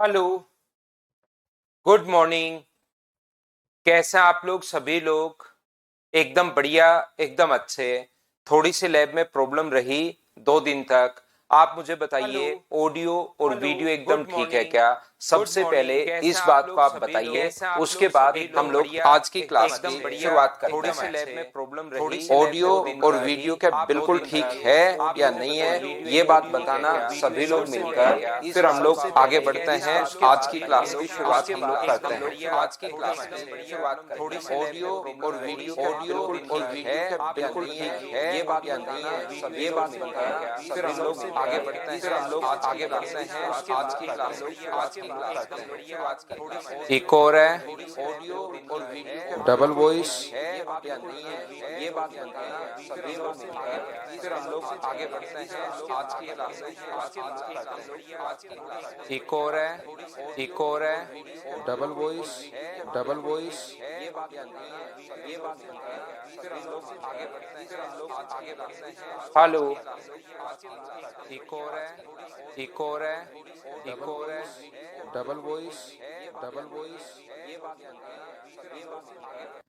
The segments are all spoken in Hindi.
Hello, good morning. कैसे हैं आप लोग? सभी लोग एकदम बढ़िया, एकदम अच्छे। थोड़ी सी लैब में प्रॉब्लम रही 2 दिन तक। आप मुझे बताइए, ऑडियो और वीडियो एकदम ठीक है क्या? सबसे पहले इस बात को आप बताइए, उसके बाद हम लोग आज की क्लास की शुरुआत करते हैं। थोड़ी सी लैब में प्रॉब्लम रही, ऑडियो और वीडियो क्या बिल्कुल ठीक है या नहीं है, ये बात बताना सभी लोग मिलकर। फिर हम लोग आगे बढ़ते हैं, आज की क्लास की शुरुआत हम लोग करते हैं। आज की क्लास की शुरुआत करते हैं। ऑडियो और वीडियो क्या बिल्कुल ठीक है, ये बात या नहीं है, ये बात बताना। फिर हम लोग आगे बढ़ते हैं, आज की क्लास करते हैं। एक और है, ऑडियो और वीडियो डबल वॉइस है या नहीं है, ये बात बताना सभी लोग मिलकर। फिर हम लोग आगे बढ़ते हैं, आज की क्लास एक और है, एक और है, डबल वॉइस, डबल वॉइस, ये बात या नहीं है, ये बात बताना। फिर हम लोग आगे बढ़ते हैं, हेलो, एक और है, एक और है, एक और है, डबल वॉइस, डबल वॉइस, ये बात या नहीं है, ये बात आगे।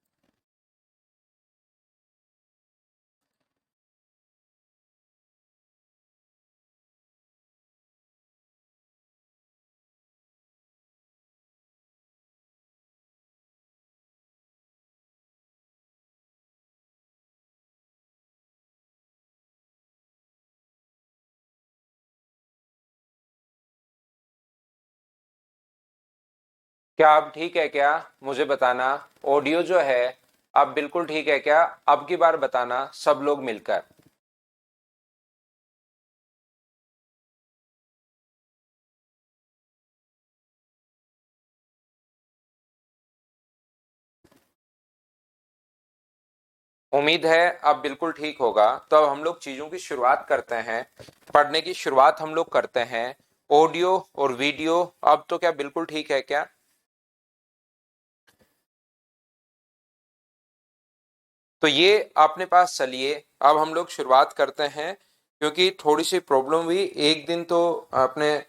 क्या अब ठीक है क्या? मुझे बताना। ऑडियो जो है अब बिल्कुल ठीक है क्या? अब की बार बताना सब लोग मिलकर। उम्मीद है अब बिल्कुल ठीक होगा। तो अब हम लोग चीजों की शुरुआत करते हैं, पढ़ने की शुरुआत हम लोग करते हैं। ऑडियो और वीडियो अब तो क्या बिल्कुल ठीक है क्या? तो ये अपने पास चलिए, अब हम लोग शुरुआत करते हैं। क्योंकि थोड़ी सी प्रॉब्लम हुई एक दिन, तो अपने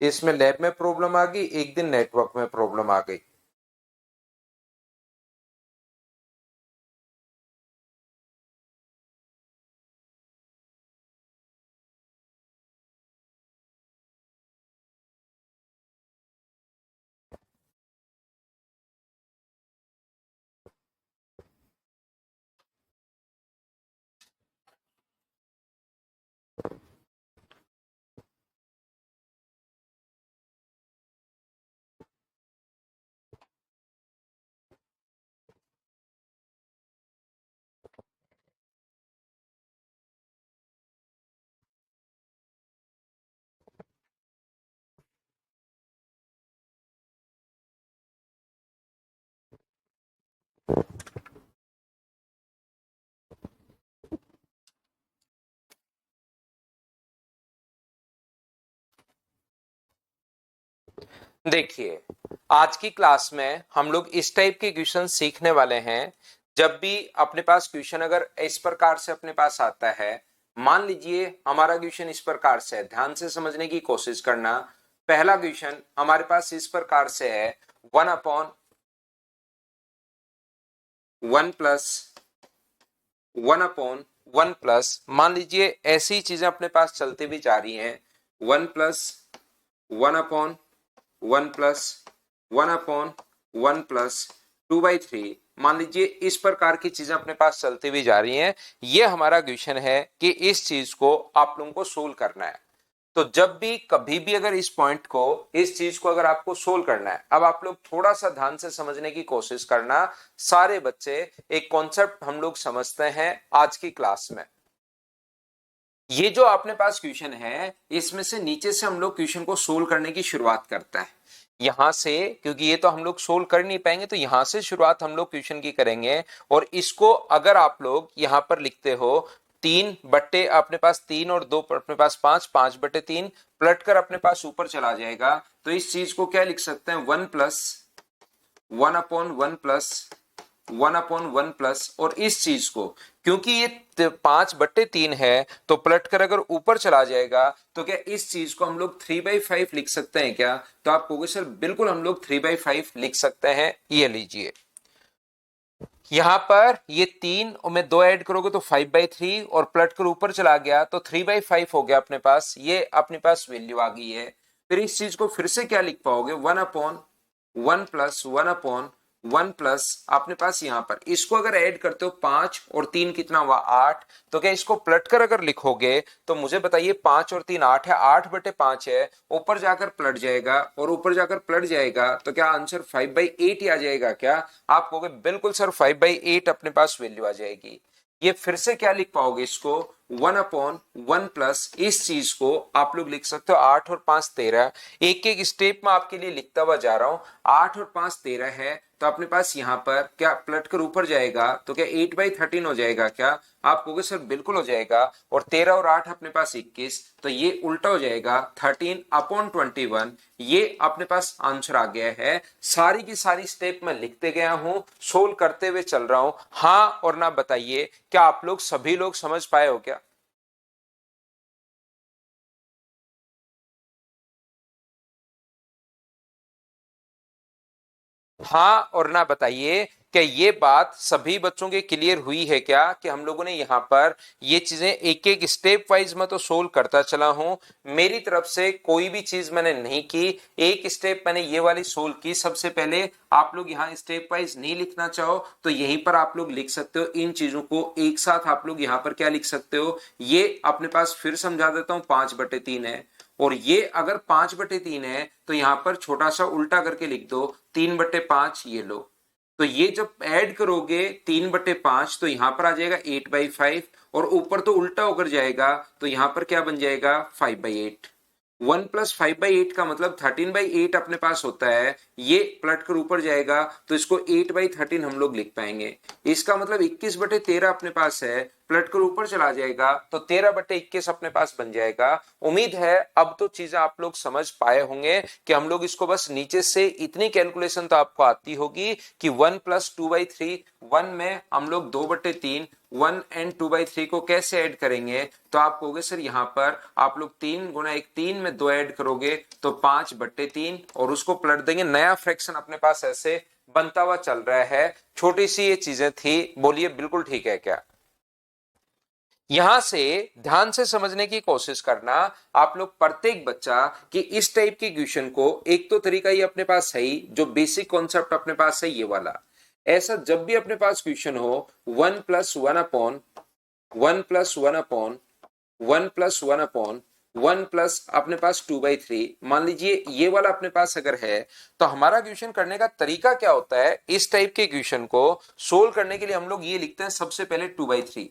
इसमें लैब में प्रॉब्लम आ गई, एक दिन नेटवर्क में प्रॉब्लम आ गई। देखिए, आज की क्लास में हम लोग इस टाइप के क्वेश्चन सीखने वाले हैं। जब भी अपने पास क्वेश्चन अगर इस प्रकार से अपने पास आता है, मान लीजिए हमारा क्वेश्चन इस प्रकार से है, ध्यान से समझने की कोशिश करना। पहला क्वेश्चन हमारे पास इस प्रकार से है, 1/1 मान लीजिए ऐसी चीजें अपने पास चलती भी जा रही हैं। 1+1/1+1/1+2/3, मान लीजिए इस प्रकार की चीजें अपने पास चलती भी जा रही हैं। ये हमारा क्वेश्चन है कि इस चीज को आप लोगों को सोल्व करना है। तो जब भी कभी भी अगर इस पॉइंट को, इस चीज को अगर आपको सोल्व करना है, अब आप लोग थोड़ा सा ध्यान से समझने की कोशिश करना। सारे बच्चे एक कॉन्सेप्ट हम लोग समझते हैं आज की क्लास में। ये जो अपने पास क्वेश्चन है, इसमें से नीचे से हम लोग क्वेश्चन को सोल्व करने की शुरुआत करते हैं। यहां से, क्योंकि ये तो हम लोग सोल्व कर नहीं पाएंगे, तो यहां से शुरुआत हम लोग क्वेश्चन की करेंगे। और इसको अगर आप लोग यहां पर लिखते हो, 3 बट्टे अपने पास 3 और 2 अपने पास 5, 5/3 पलट कर अपने पास ऊपर चला जाएगा। तो इस चीज को क्या लिख सकते हैं, 1+1/1+1 1/1 प्लस, और इस चीज को क्योंकि ये 5/3 है तो पलट कर अगर ऊपर चला जाएगा तो क्या इस चीज को हम लोग 3/5 लिख सकते हैं क्या? तो आप कहोगे सर बिल्कुल हम लोग 3/5 लिख सकते हैं। ये लीजिए यहां पर ये 3 और मैं 2 ऐड करोगे तो 5/3 और पलट कर ऊपर चला गया तो 3/5 हो गया अपने पास। ये अपने पास वैल्यू आ गई है। फिर इस चीज को फिर से क्या लिख पाओगे? 1/1 प्लस 1/1 प्लस अपने पास यहां पर इसको अगर ऐड करते हो 5 और 3 कितना हुआ? 8। तो क्या इसको पलट कर अगर लिखोगे तो मुझे बताइए 5 और 3 8 है, 8/5 है, ऊपर जाकर पलट जाएगा और ऊपर जाकर पलट जाएगा तो क्या आंसर 5/8 ही आ जाएगा क्या? आप कहोगे बिल्कुल सर 5/8 अपने पास वैल्यू आ जाएगी। ये फिर से क्या लिख पाओगे? इसको 1/1 प्लस इस चीज को आप लोग लिख सकते हो 8 और 5 13। एक एक स्टेप में आपके लिए लिखता हुआ जा रहा हूं। 8 और 5 13 है तो अपने पास यहां पर क्या पलट कर ऊपर जाएगा तो क्या 8/13 हो जाएगा क्या? आप कहोगे सर बिल्कुल हो जाएगा। और 13 और 8 अपने पास 21 तो ये उल्टा हो जाएगा 13/21। ये अपने पास आंसर आ गया है। सारी की सारी स्टेप में लिखते गया हूं, सोल्व करते हुए चल रहा हूं। हाँ और ना बताइए क्या आप लोग सभी लोग समझ पाए हो क्या? हाँ और ना बताइए क्या ये बात सभी बच्चों के क्लियर हुई है क्या कि हम लोगों ने यहाँ पर ये चीजें एक एक स्टेप वाइज में तो सोल्व करता चला हूं। मेरी तरफ से कोई भी चीज मैंने नहीं की। एक स्टेप मैंने ये वाली सोल्व की सबसे पहले। आप लोग यहाँ स्टेप वाइज नहीं लिखना चाहो तो यहीं पर आप लोग लिख सकते हो। इन चीजों को एक साथ आप लोग यहाँ पर क्या लिख सकते हो? ये अपने पास फिर समझा देता हूँ 5/3 है। और ये अगर 5/3 है तो यहां पर छोटा सा उल्टा करके लिख दो 3/5। ये लो तो ये जब ऐड करोगे 3/5 तो यहां पर आ जाएगा 8/5 और ऊपर तो उल्टा होकर जाएगा तो यहां पर क्या बन जाएगा? 5/8। 1 प्लस 5/8 का मतलब 13/8 अपने पास होता है। ये पलट कर ऊपर जाएगा तो इसको 8/13 हम लोग लिख पाएंगे। इसका मतलब 21/13 अपने पास है, पलट कर ऊपर चला जाएगा तो 13/21 अपने पास बन जाएगा। उम्मीद है अब तो चीजें आप लोग समझ पाए होंगे कि हम लोग इसको बस नीचे से इतनी कैलकुलेशन तो आपको आती होगी कि 1 प्लस 2/3 1 में हम लोग 2/3 1 एंड 2/3 को कैसे ऐड करेंगे? तो आप कहोगे सर यहाँ पर आप लोग 3 गुना 1 3 में 2 ऐड करोगे तो 5/3 और उसको पलट देंगे। नया फ्रैक्शन अपने पास ऐसे बनता हुआ चल रहा है। छोटी सी ये चीजें थी, बोलिए बिल्कुल ठीक है क्या? यहां से ध्यान से समझने की कोशिश करना। आप लोग प्रत्येक बच्चा कि इस टाइप के क्वेश्चन को एक तो तरीका ये अपने पास है ही, जो बेसिक कॉन्सेप्ट अपने पास है ये वाला। ऐसा जब भी अपने पास क्वेश्चन हो 1+1/1+1/1+1 प्लस अपने पास 2/3 मान लीजिए ये वाला अपने पास अगर है तो हमारा क्वेश्चन करने का तरीका क्या होता है? इस टाइप के क्वेश्चन को सोल्व करने के लिए हम लोग ये लिखते हैं सबसे पहले 2/3।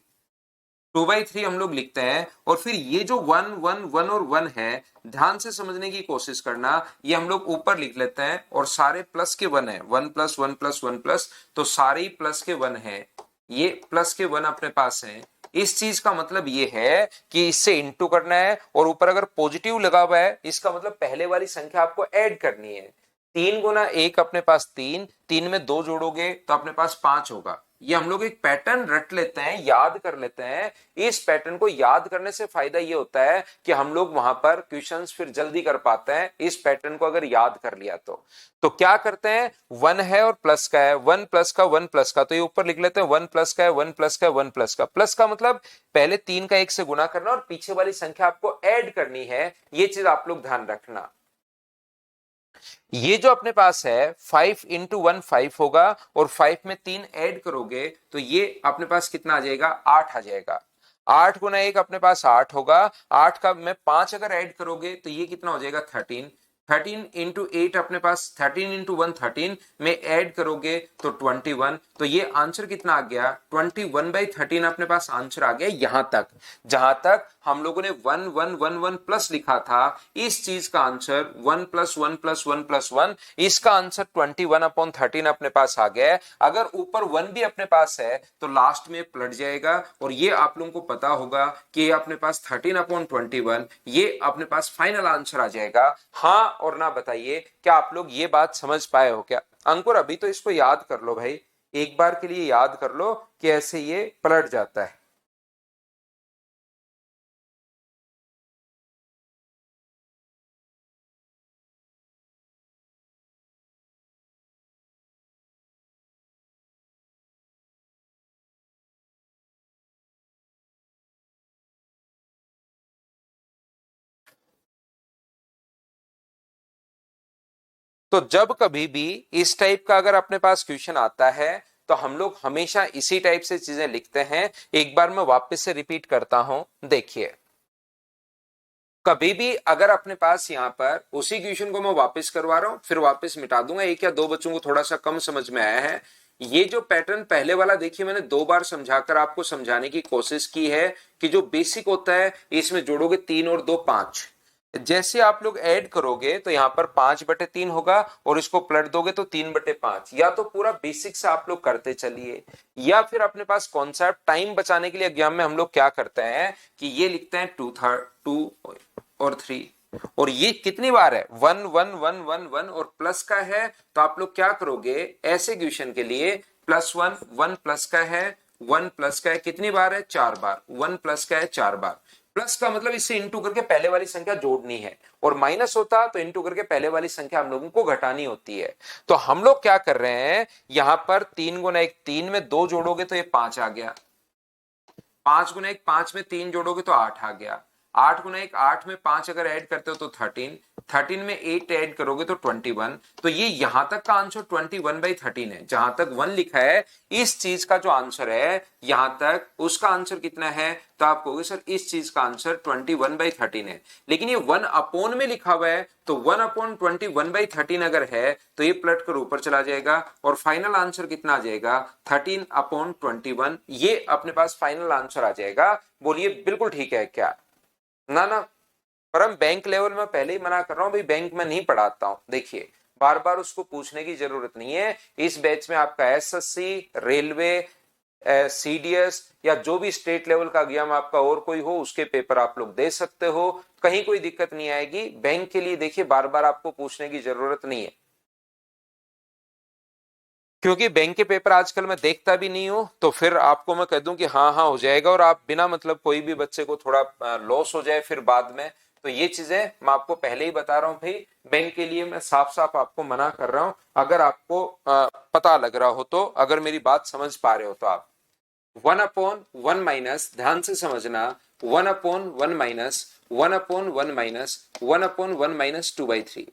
2/3 हम लोग लिखते हैं और फिर ये जो 1 1 1 और 1 है ध्यान से समझने की कोशिश करना। ये हम लोग ऊपर लिख लेते हैं और सारे प्लस के 1 है। 1+1+1+ तो सारे ही प्लस के 1 है। ये प्लस के 1 अपने पास है। इस चीज का मतलब ये है कि इससे इंटू करना है और ऊपर अगर पॉजिटिव लगा हुआ है इसका मतलब पहले वाली संख्या आपको ऐड करनी है। 3 गुना 1 अपने पास 3, 3 में 2 जोड़ोगे तो अपने पास 5 होगा। ये हम लोग एक पैटर्न रट लेते हैं, याद कर लेते हैं। इस पैटर्न को याद करने से फायदा ये होता है कि हम लोग वहां पर क्वेश्चंस फिर जल्दी कर पाते हैं इस पैटर्न को अगर याद कर लिया तो क्या करते हैं? 1 है और प्लस का है, 1 प्लस का 1 प्लस का, तो ये ऊपर लिख लेते हैं 1 प्लस का है 1 प्लस का 1 प्लस का। प्लस का मतलब पहले 3 का 1 से गुना करना और पीछे वाली संख्या आपको ऐड करनी है। ये चीज आप लोग ध्यान रखना। ये जो अपने पास है 5 × 1 5 होगा और 5 में 3 ऐड करोगे तो ये अपने पास कितना आ जाएगा? 8 आ जाएगा। 8 गुना 1 अपने पास 8 होगा। 8 का में 5 अगर ऐड करोगे तो ये कितना हो जाएगा? 13। 13 × 8 अपने पास 13 × 1 13 में ऐड करोगे तो 21। तो ये आंसर कितना आ गया? 21/13 अपने पास आंसर आ गया। यहां तक जहां तक हम लोगों ने 1 1 1 1 प्लस लिखा था इस चीज का आंसर 1+1+1+1 इसका आंसर 21/13 अपने पास आ गया है। अगर ऊपर 1 भी अपने पास है तो लास्ट में पलट जाएगा और ये आप लोगों को पता होगा कि ये अपने पास 13/21 ये अपने पास फाइनल आंसर आ जाएगा। हाँ और ना बताइए क्या आप लोग ये बात समझ पाए हो क्या? अंकुर अभी तो इसको याद कर लो भाई। एक बार के लिए याद कर लो कि ऐसे ये पलट जाता है। तो जब कभी भी इस टाइप का अगर अपने पास क्वेश्चन आता है तो हम लोग हमेशा इसी टाइप से चीजें लिखते हैं। एक बार मैं वापस से रिपीट करता हूं, देखिए कभी भी अगर अपने पास यहां पर उसी क्वेश्चन को मैं वापस करवा रहा हूं, फिर वापस मिटा दूंगा, एक या दो बच्चों को थोड़ा सा कम समझ में आया है। ये जो पैटर्न पहले वाला देखिए मैंने दो बार समझाकर आपको समझाने की कोशिश की है कि जो बेसिक होता है इसमें जोड़ोगे 3 और 2 5, जैसे आप लोग ऐड करोगे तो यहां पर 5/3 होगा और इसको पलट दोगे तो 3/5। या तो पूरा बेसिक से आप लोग करते चलिए, या फिर अपने पास कॉन्सेप्ट टाइम बचाने के लिए एग्जाम में हम लोग क्या करते हैं कि ये लिखते हैं 2 और 3, और ये कितनी बार है 1 1 1 1 1 और प्लस का है तो आप लोग क्या करोगे ऐसे क्वेश्चन के लिए +1 1 प्लस का है 1 प्लस का है कितनी बार है 4 बार, 1 प्लस का है 4 बार। प्लस का मतलब इससे इंटू करके पहले वाली संख्या जोड़नी है, और माइनस होता तो इंटू करके पहले वाली संख्या हम लोगों को घटानी होती है। तो हम लोग क्या कर रहे हैं यहां पर 3 गुना 1 3 में 2 जोड़ोगे तो ये 5 आ गया, 5 गुना 1 5 में 3 जोड़ोगे तो 8 आ गया, 8 गुना 1 8 में 5 अगर ऐड करते हो तो 13, 13 में 8 ऐड करोगे तो 21। तो ये यहां तक का आंसर 21/13 है, जहां तक 1 लिखा है इस चीज का जो आंसर है यहां तक उसका आंसर कितना है, तो आप कहोगे सर इस चीज का आंसर 21/13 है। लेकिन ये 1 अपॉन में लिखा हुआ है तो 1/21/13 अगर है तो ये पलट कर ऊपर चला जाएगा और फाइनल आंसर कितना आ जाएगा 13/21। ये अपने पास फाइनल आंसर आ जाएगा। बोलिए बिल्कुल ठीक है क्या? ना ना, पर हम बैंक लेवल में पहले ही मना कर रहा हूं भाई, बैंक में नहीं पढ़ाता हूं। देखिए बार बार उसको पूछने की जरूरत नहीं है। इस बैच में आपका एसएससी, रेलवे, सीडीएस या जो भी स्टेट लेवल का एग्जाम आपका और कोई हो उसके पेपर आप लोग दे सकते हो, कहीं कोई दिक्कत नहीं आएगी। बैंक के लिए देखिए बार बार आपको पूछने की जरूरत नहीं है, क्योंकि बैंक के पेपर आजकल मैं देखता भी नहीं हूं तो फिर आपको मैं कह दूं कि हाँ हाँ हो जाएगा और आप बिना मतलब कोई भी बच्चे को थोड़ा लॉस हो जाए फिर बाद में। तो ये चीजें मैं आपको पहले ही बता रहा हूं भाई, बैंक के लिए मैं साफ साफ आपको मना कर रहा हूं। अगर आपको पता लग रहा हो तो, अगर मेरी बात समझ पा रहे हो तो आप 1/1 ध्यान से समझना, 1/1 - 1/1 - 1/1 - 2/3।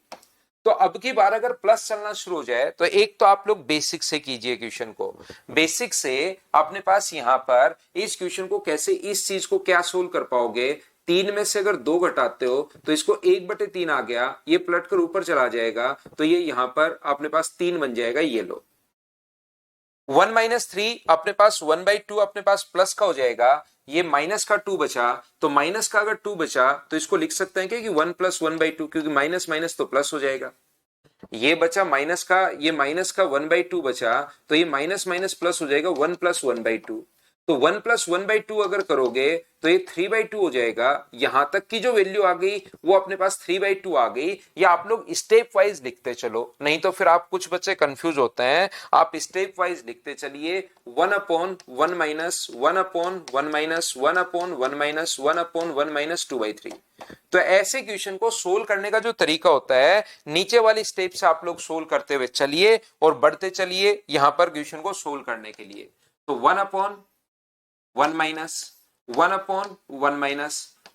तो अब की बार अगर प्लस चलना शुरू हो जाए तो एक तो आप लोग बेसिक से कीजिए क्वेश्चन को। बेसिक से अपने पास यहां पर इस क्वेश्चन को कैसे, इस चीज को क्या सोल्व कर पाओगे, 3 में से अगर 2 घटाते हो तो इसको 1/3 आ गया, ये पलट कर ऊपर चला जाएगा तो ये यहां पर अपने पास 3 बन जाएगा। ये लो 1 - 3 अपने पास 1/2 अपने पास प्लस का हो जाएगा, ये माइनस का 2 बचा, तो माइनस का अगर 2 बचा तो इसको लिख सकते हैं कि 1 + 1/2, क्योंकि माइनस माइनस तो प्लस हो जाएगा। ये बचा माइनस का, ये माइनस का 1/2 बचा तो ये माइनस माइनस प्लस हो जाएगा 1 + 1/2। तो 1 + 1/2 अगर करोगे तो ये 3/2 हो जाएगा। यहां तक की जो वैल्यू आ गई वो अपने पास 3/2 आ गई। या आप लोग स्टेप वाइज लिखते चलो, नहीं तो फिर आप कुछ बच्चे कंफ्यूज होते हैं। आप स्टेप वाइज लिखते चलिए 1/1 - 1/1 - 1/1 - 1/1 - तो ऐसे क्वेश्चन को सोल्व करने का जो तरीका होता है नीचे वाली स्टेप से आप लोग सोल्व करते हुए चलिए और बढ़ते चलिए यहां पर क्वेश्चन को सोल्व करने के लिए। तो 1/1 - 1/1 -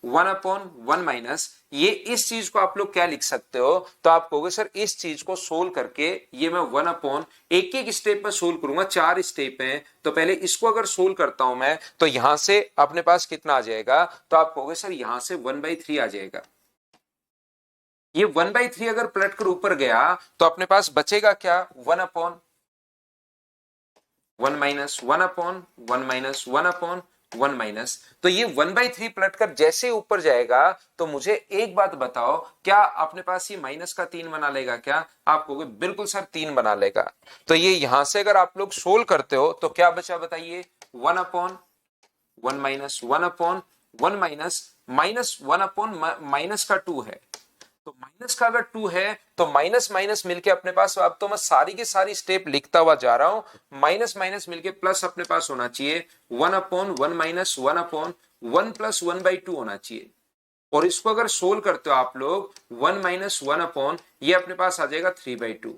1/1 - ये इस चीज को आप लोग क्या लिख सकते हो, तो आप कहोगे सर इस चीज को सोल्व करके ये मैं 1/, एक एक स्टेप में सोल्व करूंगा, 4 स्टेप हैं तो पहले इसको अगर सोल्व करता हूं मैं तो यहां से अपने पास कितना आ जाएगा, तो आप कहोगे सर यहां से 1/3 आ जाएगा। ये 1/3 अगर पलट कर ऊपर गया तो अपने पास बचेगा क्या 1/1 - 1/1 तो ये 1/3 पलट कर जैसे ऊपर जाएगा तो मुझे एक बात बताओ, क्या अपने पास ये माइनस का 3 बना लेगा क्या? आप कहोगे बिल्कुल सर 3 बना लेगा। तो ये यहां से अगर आप लोग सोल्व करते हो तो क्या बचा बताइए 1/1 - 1/1 - -1 - -1/, माइनस का 2 है तो माइनस का अगर 2 है तो माइनस माइनस मिलके अपने पास, अब तो मैं सारी की सारी स्टेप लिखता हुआ जा रहा हूं, माइनस माइनस मिलके प्लस अपने पास होना चाहिए 1/1 माइनस 1/1 प्लस 1/2 होना चाहिए। और इसको अगर सोल्व करते हो आप लोग 1 - 1 ये अपने पास आ जाएगा 3/2।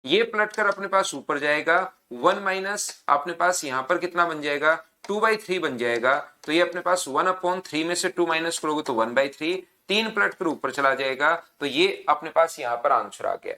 ये पलट कर अपने पास ऊपर जाएगा 1 माइनस अपने पास यहां पर कितना बन जाएगा 2/3 बन जाएगा। तो ये अपने पास 1/3 में से 2 माइनस करोगे तो 1/3, 3 पलट कर ऊपर चला जाएगा। तो ये अपने पास यहां पर आंसर आ गया।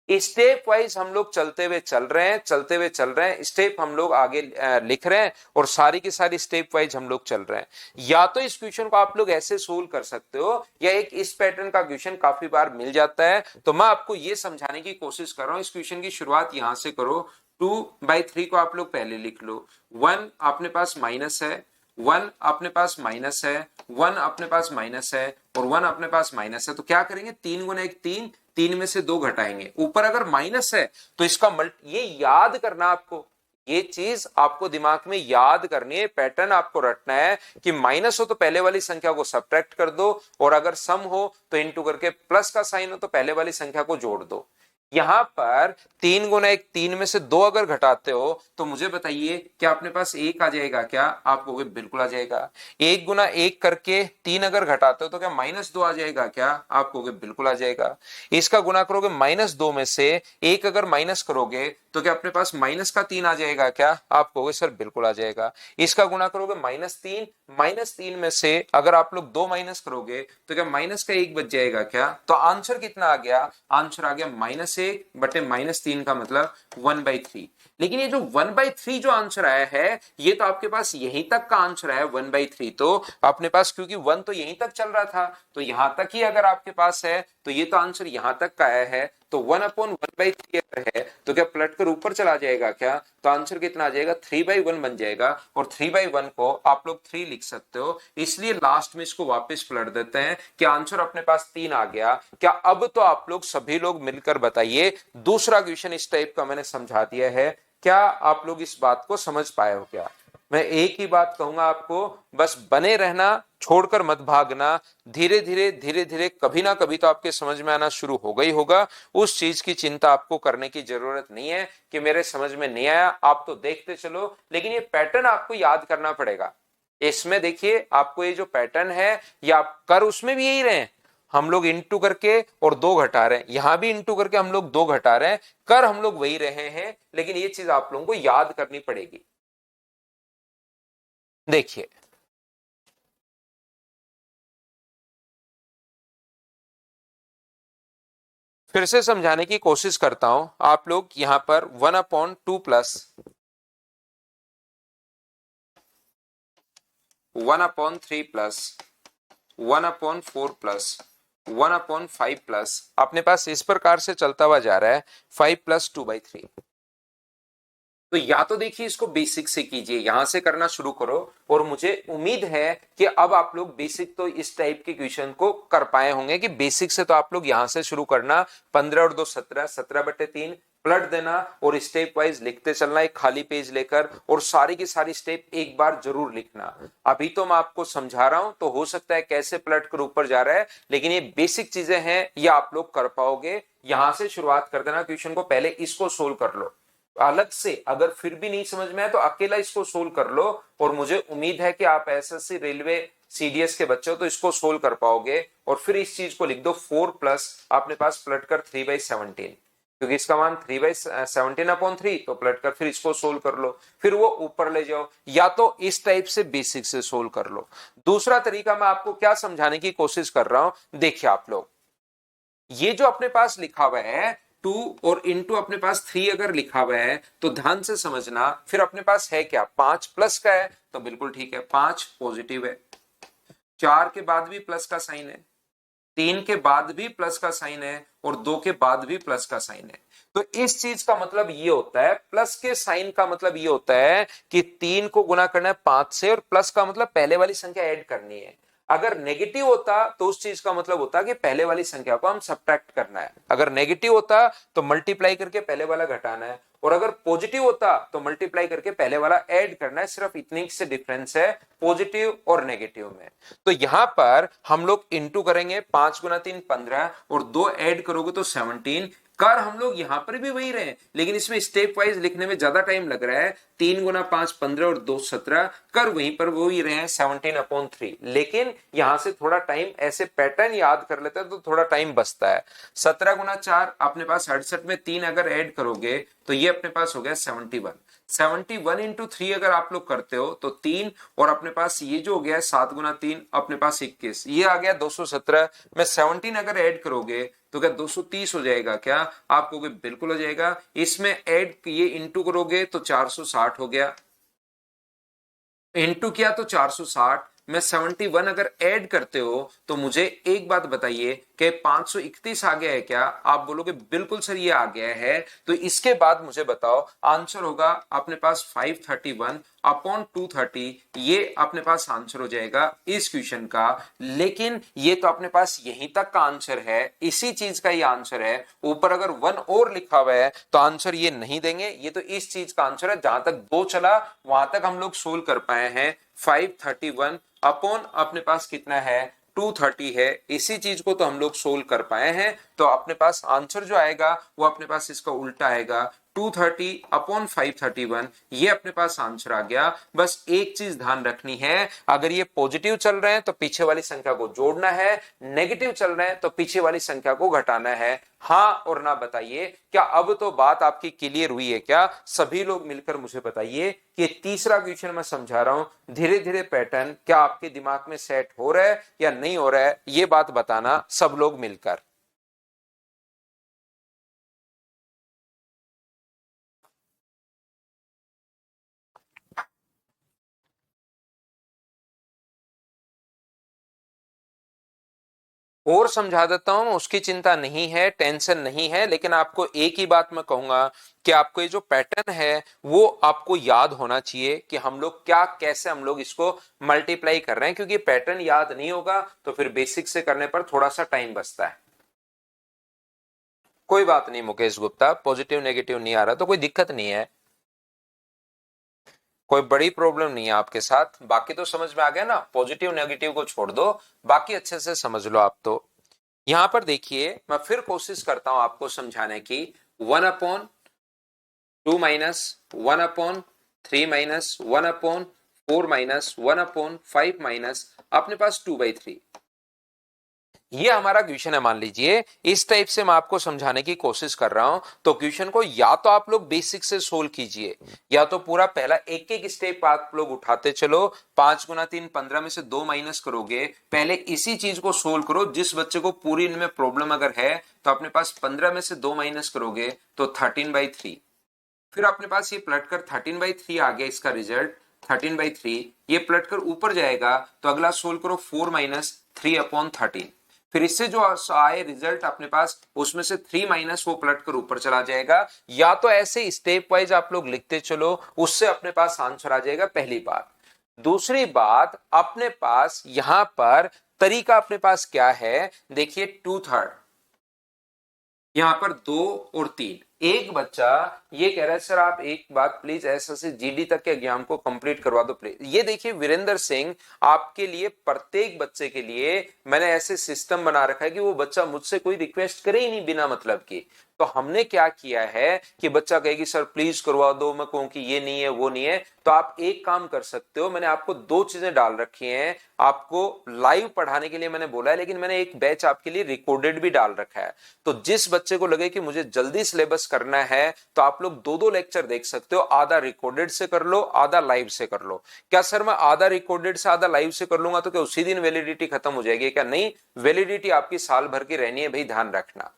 स्टेप वाइज हम लोग चलते हुए चल रहे हैं, चलते हुए चल रहे हैं, स्टेप हम लोग आगे लिख रहे हैं और सारी की सारी स्टेप वाइज हम लोग चल रहे हैं। या तो इस क्वेश्चन को आप लोग ऐसे सोल्व कर सकते हो, या एक इस पैटर्न का क्वेश्चन काफी बार मिल जाता है। तो मैं आपको ये समझाने की कोशिश कर रहा हूं, इस क्वेश्चन की शुरुआत यहां से करो। 2/3 को आप लोग पहले लिख लो। 1 अपने पास माइनस है, 1 अपने पास माइनस है, 1 अपने पास माइनस है और 1 अपने पास माइनस है। तो क्या करेंगे 3 गुना 1 3, 3 में से 2 घटाएंगे। ऊपर अगर माइनस है तो इसका ये याद करना आपको, ये चीज आपको दिमाग में याद करनी है, पैटर्न आपको रटना है कि माइनस हो तो पहले वाली संख्या को सब्ट्रैक्ट कर दो, और अगर सम हो तो इंटू करके प्लस का साइन हो तो पहले वाली संख्या को जोड़ दो। यहां पर 3 गुना 1 3 में से 2 अगर घटाते हो तो मुझे बताइए क्या अपने पास 1 आ जाएगा क्या? आप कहोगे बिल्कुल आ जाएगा। 1 गुना 1 करके 3 अगर घटाते हो तो क्या -2 आ जाएगा क्या? आप कहोगे बिल्कुल आ जाएगा। इसका गुना करोगे -2 में से 1 अगर माइनस करोगे तो क्या अपने पास -3 आ जाएगा क्या? आप कहोगे सर बिल्कुल आ जाएगा। इसका गुना करोगे -3, -3 में से अगर आप लोग 2 माइनस करोगे तो क्या -1 बच जाएगा क्या? तो आंसर कितना आ गया? आंसर आ गया -1 बटे -3 का मतलब 1/3। लेकिन ये जो 1/3 जो आंसर आया है ये तो आपके पास यहीं तक का आंसर आया 1/3। तो अपने पास क्योंकि 1 तो यहीं तक चल रहा था तो यहां तक ही अगर आपके पास है तो ये तो आंसर यहां तक का आया है। तो 1/1/3 अगर है तो क्या पलट कर ऊपर चला जाएगा क्या? तो आंसर कितना आ जाएगा 3/1 बन जाएगा। और 3/1 को आप लोग 3 लिख सकते हो, इसलिए लास्ट में इसको वापस पलट देते हैं कि आंसर अपने पास 3 आ गया। क्या अब तो आप लोग सभी लोग मिलकर बताइए, दूसरा क्वेश्चन इस टाइप का मैंने समझा दिया है, क्या आप लोग इस बात को समझ पाए हो क्या? मैं एक ही बात कहूंगा आपको, बस बने रहना, छोड़कर मत भागना। धीरे धीरे धीरे धीरे कभी ना कभी तो आपके समझ में आना शुरू होगा ही होगा। उस चीज की चिंता आपको करने की जरूरत नहीं है कि मेरे समझ में नहीं आया, आप तो देखते चलो, लेकिन ये पैटर्न आपको याद करना पड़ेगा। इसमें देखिए आपको ये जो पैटर्न है ये आप कर उसमें भी यही रहे, हम लोग इंटू करके और 2 घटा रहे हैं, यहां भी इंटू करके हम लोग 2 घटा रहे हैं, कर हम लोग वही रहे हैं, लेकिन ये चीज आप लोगों को याद करनी पड़ेगी। देखिए फिर से समझाने की कोशिश करता हूं, आप लोग यहां पर 1/2 प्लस 1/3 प्लस 1/4 प्लस 1/5 प्लस अपने पास इस प्रकार से चलता हुआ जा रहा है 5 प्लस 2/3। तो या तो देखिए इसको बेसिक से कीजिए, यहां से करना शुरू करो, और मुझे उम्मीद है कि अब आप लोग बेसिक तो इस टाइप के क्वेश्चन को कर पाए होंगे कि बेसिक से तो आप लोग यहां से शुरू करना। 15 और 2 17, 17/3 पलट देना और स्टेप वाइज लिखते चलना एक खाली पेज लेकर, और सारी की सारी स्टेप एक बार जरूर लिखना। अभी तो मैं आपको समझा रहा हूं तो हो सकता है कैसे पलट कर ऊपर जा रहा है, लेकिन ये बेसिक चीजें हैं, ये आप लोग कर पाओगे। यहां से शुरुआत कर देना क्वेश्चन को, पहले इसको सोल्व कर लो अलग से, अगर फिर भी नहीं समझ में आए तो अकेला इसको सोल्व कर लो, और मुझे उम्मीद है कि आप एसएससी रेलवे सीडीएस के बच्चे हो तो इसको सोल्व कर पाओगे। और फिर इस चीज को लिख दो 4 प्लस अपने पास पलट कर 3/17, क्योंकि इसका मान 3/17/3, तो पलट कर फिर इसको सोल्व कर लो, फिर वो ऊपर ले जाओ, या तो इस टाइप से बेसिक से सोल्व कर लो। दूसरा तरीका मैं आपको क्या समझाने की कोशिश कर रहा हूं, देखिए आप लोग ये जो अपने पास लिखा हुआ है 2 और इंटू अपने पास 3 अगर लिखा हुआ है तो ध्यान से समझना, फिर अपने पास है क्या 5 प्लस का है, तो बिल्कुल ठीक है 5 पॉजिटिव है, 4 के बाद भी प्लस का साइन है, 3 के बाद भी प्लस का साइन है, और 2 के बाद भी प्लस का साइन है। तो इस चीज का मतलब ये होता है, प्लस के साइन का मतलब ये होता है कि 3 को गुना करना है 5 से, और प्लस का मतलब पहले वाली संख्या ऐड करनी है। अगर नेगेटिव होता तो उस चीज का मतलब होता कि पहले वाली संख्या को हम सब्ट्रैक्ट करना है, अगर नेगेटिव होता तो मल्टीप्लाई करके पहले वाला घटाना है, और अगर पॉजिटिव होता तो मल्टीप्लाई करके पहले वाला ऐड करना है, सिर्फ इतनी से डिफरेंस है पॉजिटिव और नेगेटिव में। तो यहां पर हम लोग इंटू करेंगे, 5 गुना 3 15 और 2 ऐड करोगे तो 17। कर हम लोग यहां पर भी वही रहे, लेकिन इसमें स्टेप वाइज लिखने में ज्यादा टाइम लग रहा है। 3 गुना 5 15 और 2 17, कर वहीं पर वो ही रहे हैं 17/3। लेकिन यहां से थोड़ा टाइम ऐसे पैटर्न याद कर लेते हैं तो थोड़ा टाइम बचता है। 17 गुना 4 अपने पास 68 में 3 अगर ऐड करोगे तो ये अपने पास हो गया 71। 71 इंटू 3 अगर आप लोग करते हो तो 3, और अपने पास ये जो हो गया 7 गुना 3 अपने पास 21, ये आ गया 217 में 17 अगर ऐड करोगे तो क्या 230 हो जाएगा क्या? आप कहोगे बिल्कुल हो जाएगा। इसमें ऐड ये इंटू करोगे तो 460 हो गया, इंटू किया तो 460 में 71 अगर ऐड करते हो तो मुझे एक बात बताइए कि 531 आ गया है क्या? आप बोलोगे बिल्कुल सर ये आ गया है। तो इसके बाद मुझे बताओ आंसर होगा अपने पास 531 अपॉन 230, ये अपने पास आंसर हो जाएगा इस क्वेश्चन का। लेकिन ये तो अपने पास यहीं तक का आंसर है, इसी चीज का ये आंसर है। ऊपर अगर 1 और लिखा हुआ है तो आंसर ये नहीं देंगे, ये तो इस चीज का आंसर है। जहां तक 2 चला वहां तक हम लोग सोल्व कर पाए हैं। 531 अपॉन अपने पास कितना है 230 है, इसी चीज को तो हम लोग सोल्व कर पाए हैं। तो अपने पास आंसर जो आएगा वो अपने पास इसका उल्टा आएगा, 230 अपॉन 531, ये अपने पास आंसर आ गया। बस एक चीज ध्यान रखनी है, अगर ये पॉजिटिव चल रहे हैं तो पीछे वाली संख्या को जोड़ना है, नेगेटिव चल रहे हैं तो पीछे वाली संख्या को घटाना है। हाँ और ना बताइए, क्या अब तो बात आपकी क्लियर हुई है क्या? सभी लोग मिलकर मुझे बताइए कि तीसरा क्वेश्चन मैं समझा रहा हूं, धीरे धीरे पैटर्न क्या आपके दिमाग में सेट हो रहा है या नहीं हो रहा है, ये बात बताना सब लोग मिलकर। और समझा देता हूं, उसकी चिंता नहीं है, टेंशन नहीं है। लेकिन आपको एक ही बात मैं कहूंगा कि आपको ये जो पैटर्न है वो आपको याद होना चाहिए कि हम लोग क्या कैसे हम लोग इसको मल्टीप्लाई कर रहे हैं, क्योंकि पैटर्न याद नहीं होगा तो फिर बेसिक से करने पर थोड़ा सा टाइम बचता है। कोई बात नहीं मुकेश गुप्ता, पॉजिटिव नेगेटिव नहीं आ रहा तो कोई दिक्कत नहीं है, कोई बड़ी प्रॉब्लम नहीं है आपके साथ। बाकी तो समझ में आ गया ना, पॉजिटिव नेगेटिव को छोड़ दो, बाकी अच्छे से समझ लो आप। तो यहां पर देखिए मैं फिर कोशिश करता हूं आपको समझाने की। 1/2 माइनस 1/3 माइनस 1/4 माइनस 1/5 माइनस अपने पास 2/3, ये हमारा क्वेश्चन है। मान लीजिए इस टाइप से मैं आपको समझाने की कोशिश कर रहा हूं, तो क्वेश्चन को या तो आप लोग बेसिक से सोल्व कीजिए या तो पूरा पहला एक एक स्टेप आप लोग उठाते चलो। 5 गुना 3 15 में से 2 माइनस करोगे, पहले इसी चीज को सोल्व करो। जिस बच्चे को पूरी इनमें प्रॉब्लम अगर है तो अपने पास 15 में से 2 माइनस करोगे तो 13/3, फिर अपने पास ये पलट कर 13/3 आ गया इसका रिजल्ट। 13/3 ये पलट कर ऊपर जाएगा तो अगला सोल्व करो 4 माइनस 3/13, फिर इससे जो आए रिजल्ट अपने पास उसमें से 3 माइनस वो पलट कर ऊपर चला जाएगा। या तो ऐसे स्टेप वाइज आप लोग लिखते चलो, उससे अपने पास आंसर आ जाएगा, पहली बात। दूसरी बात, अपने पास यहां पर तरीका अपने पास क्या है, देखिए 2/3, यहां पर 2 और 3। एक बच्चा ये कह रहा है सर आप एक बात प्लीज ऐसा से जीडी तक के एग्जाम को कंप्लीट करवा दो प्लीज। ये देखिए वीरेंद्र सिंह, आपके लिए प्रत्येक बच्चे के लिए मैंने ऐसे सिस्टम बना रखा है कि वो बच्चा मुझसे कोई रिक्वेस्ट करे ही नहीं बिना मतलब की। तो हमने क्या किया है कि बच्चा कहेगी सर प्लीज करवा दो, मैं कहूं कि ये नहीं है वो नहीं है, तो आप एक काम कर सकते हो। मैंने आपको 2 चीजें डाल रखी हैं, आपको लाइव पढ़ाने के लिए मैंने बोला है, लेकिन मैंने एक बैच आपके लिए रिकॉर्डेड भी डाल रखा है। तो जिस बच्चे को लगे कि मुझे जल्दी सिलेबस करना है तो आप लोग 2-2 लेक्चर देख सकते हो, आधा रिकॉर्डेड से कर लो आधा लाइव से कर लो। क्या सर मैं आधा रिकॉर्डेड से आधा लाइव से कर लूंगा तो क्या उसी दिन वैलिडिटी खत्म हो जाएगी क्या? नहीं, वैलिडिटी आपकी साल भर की रहनी है भाई, ध्यान रखना।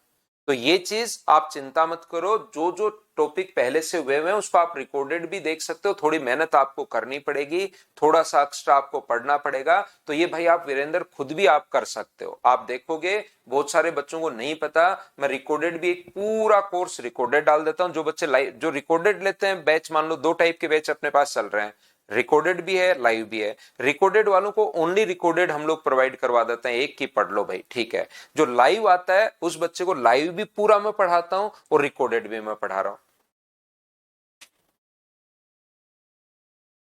तो ये चीज आप चिंता मत करो, जो जो टॉपिक पहले से हुए हैं उसको आप रिकॉर्डेड भी देख सकते हो। थोड़ी मेहनत आपको करनी पड़ेगी, थोड़ा सा एक्स्ट्रा आपको पढ़ना पड़ेगा। तो ये भाई आप वीरेंद्र खुद भी आप कर सकते हो, आप देखोगे बहुत सारे बच्चों को नहीं पता। मैं रिकॉर्डेड भी एक पूरा कोर्स रिकॉर्डेड डाल देता हूं। जो बच्चे लाइव जो रिकॉर्डेड लेते हैं बैच, मान लो 2 टाइप के बैच अपने पास चल रहे हैं, रिकॉर्डेड भी है लाइव भी है। रिकॉर्डेड वालों को ओनली रिकॉर्डेड हम लोग प्रोवाइड करवा देते हैं, एक की पढ़ लो भाई, ठीक है। जो लाइव आता है उस बच्चे को लाइव भी पूरा मैं पढ़ाता हूं और रिकॉर्डेड भी मैं पढ़ा रहा हूं।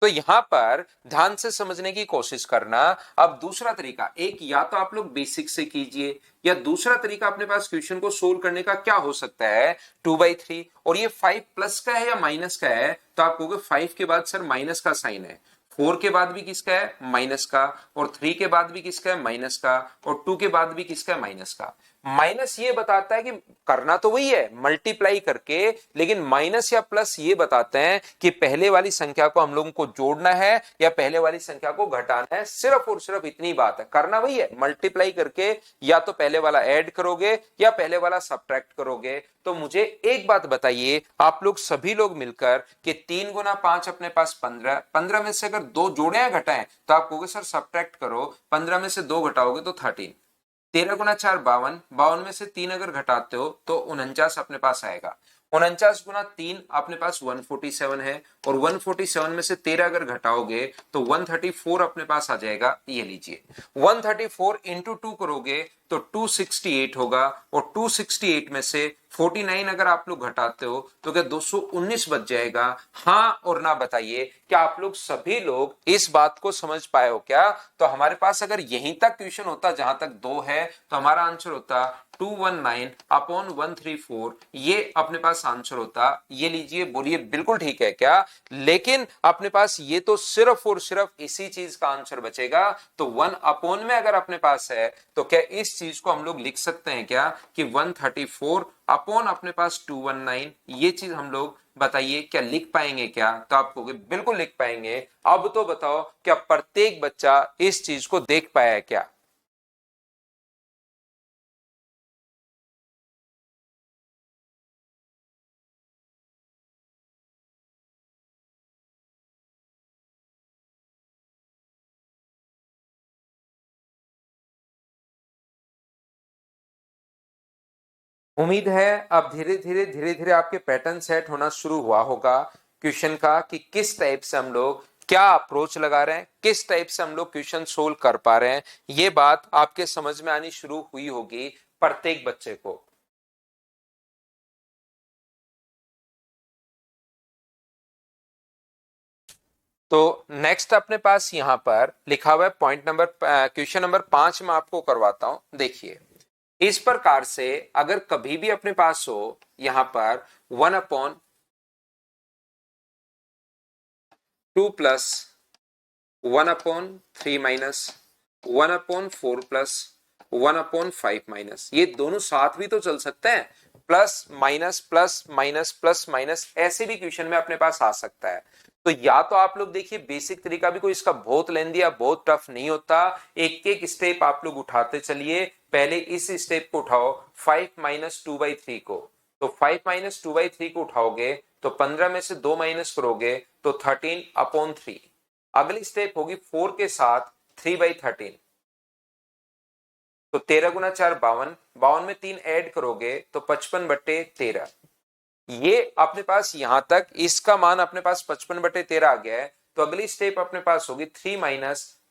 तो यहां पर ध्यान से समझने की कोशिश करना। अब दूसरा तरीका, एक या तो आप लोग बेसिक से कीजिए, या दूसरा तरीका अपने पास क्वेश्चन को सोल्व करने का क्या हो सकता है, 2/3, और ये 5 प्लस का है या माइनस का है, तो आप कहोगे 5 के बाद सर माइनस का साइन है, 4 के बाद भी किसका है, माइनस का, और 3 के बाद भी किसका है, माइनस का, और 2 के बाद भी किसका है, माइनस का। माइनस ये बताता है कि करना तो वही है मल्टीप्लाई करके, लेकिन माइनस या प्लस ये बताते हैं कि पहले वाली संख्या को हम लोगों को जोड़ना है या पहले वाली संख्या को घटाना है। सिर्फ और सिर्फ इतनी बात है, करना वही है मल्टीप्लाई करके, या तो पहले वाला ऐड करोगे या पहले वाला सब्ट्रैक्ट करोगे। तो मुझे एक बात बताइए आप लोग सभी लोग मिलकर कि 3 गुना 5 अपने पास 15, 15 में से अगर 2 जोड़े या घटाएं तो आप कहोगे सर सब्ट्रैक्ट करो, 15 में से 2 घटाओगे तो 13, 13 गुना 4 52, 52 में से 3 अगर घटाते हो तो 49 अपने पास आएगा। 49 गुना 3 अपने पास 147 है, और 147 में से 13 अगर घटाओगे तो 134 अपने पास आ जाएगा। ये लीजिए 134 इंटू 2 करोगे तो 268 होगा, और 268 में से 49 अगर आप लोग घटाते हो तो क्या 219 बच जाएगा। हाँ और ना बताइए, क्या आप लोग सभी लोग इस बात को समझ पाए हो क्या। तो हमारे पास अगर यहीं तक क्वेश्चन होता जहां तक 2 है तो हमारा आंसर होता 219 अपॉन 134, ये अपने पास आंसर होता। ये लीजिए, बोलिए बिल्कुल ठीक है क्या। लेकिन अपने पास ये तो सिर्फ और सिर्फ इसी चीज का आंसर बचेगा, तो 1 अपॉन में अगर अपने पास है तो क्या इस चीज को हम लोग लिख सकते हैं क्या कि 134 अपॉन अपने पास 219, ये चीज हम लोग बताइए क्या लिख पाएंगे क्या। तो आप कहोगे बिल्कुल लिख पाएंगे। अब तो बताओ क्या प्रत्येक बच्चा इस चीज को देख पाया है क्या। उम्मीद है अब धीरे धीरे आपके पैटर्न सेट होना शुरू हुआ होगा क्वेश्चन का, कि किस टाइप से हम लोग क्या अप्रोच लगा रहे हैं, किस टाइप से हम लोग क्वेश्चन सोल्व कर पा रहे हैं। ये बात आपके समझ में आनी शुरू हुई होगी प्रत्येक बच्चे को। तो नेक्स्ट अपने पास यहां पर लिखा हुआ है पॉइंट नंबर, क्वेश्चन नंबर 5 में आपको करवाता हूं। देखिए इस प्रकार से अगर कभी भी अपने पास हो यहां पर 1/2 प्लस 1/3 माइनस 1/4 प्लस 1/5 माइनस, ये दोनों साथ भी तो चल सकते हैं, plus minus plus minus plus minus, ऐसे भी क्वेश्चन में अपने पास आ सकता है। तो या तो आप लोग देखिए बेसिक तरीका भी कोई इसका बहुत लेंदी या बहुत टफ नहीं होता, एक एक स्टेप आप लोग उठाते चलिए। पहले इस स्टेप को उठाओ 5 - 2/3 को, तो 5 - 2/3 को उठाओगे तो 15 में से 2 माइनस करोगे तो 13/3। अगली स्टेप होगी 4 के साथ 3/13, तो 13 गुना 4 52, 52 में 3 ऐड करोगे तो 55/13। ये अपने पास यहां तक इसका मान अपने पास 55/13 आ गया है। तो अगली स्टेप अपने पास होगी 3 -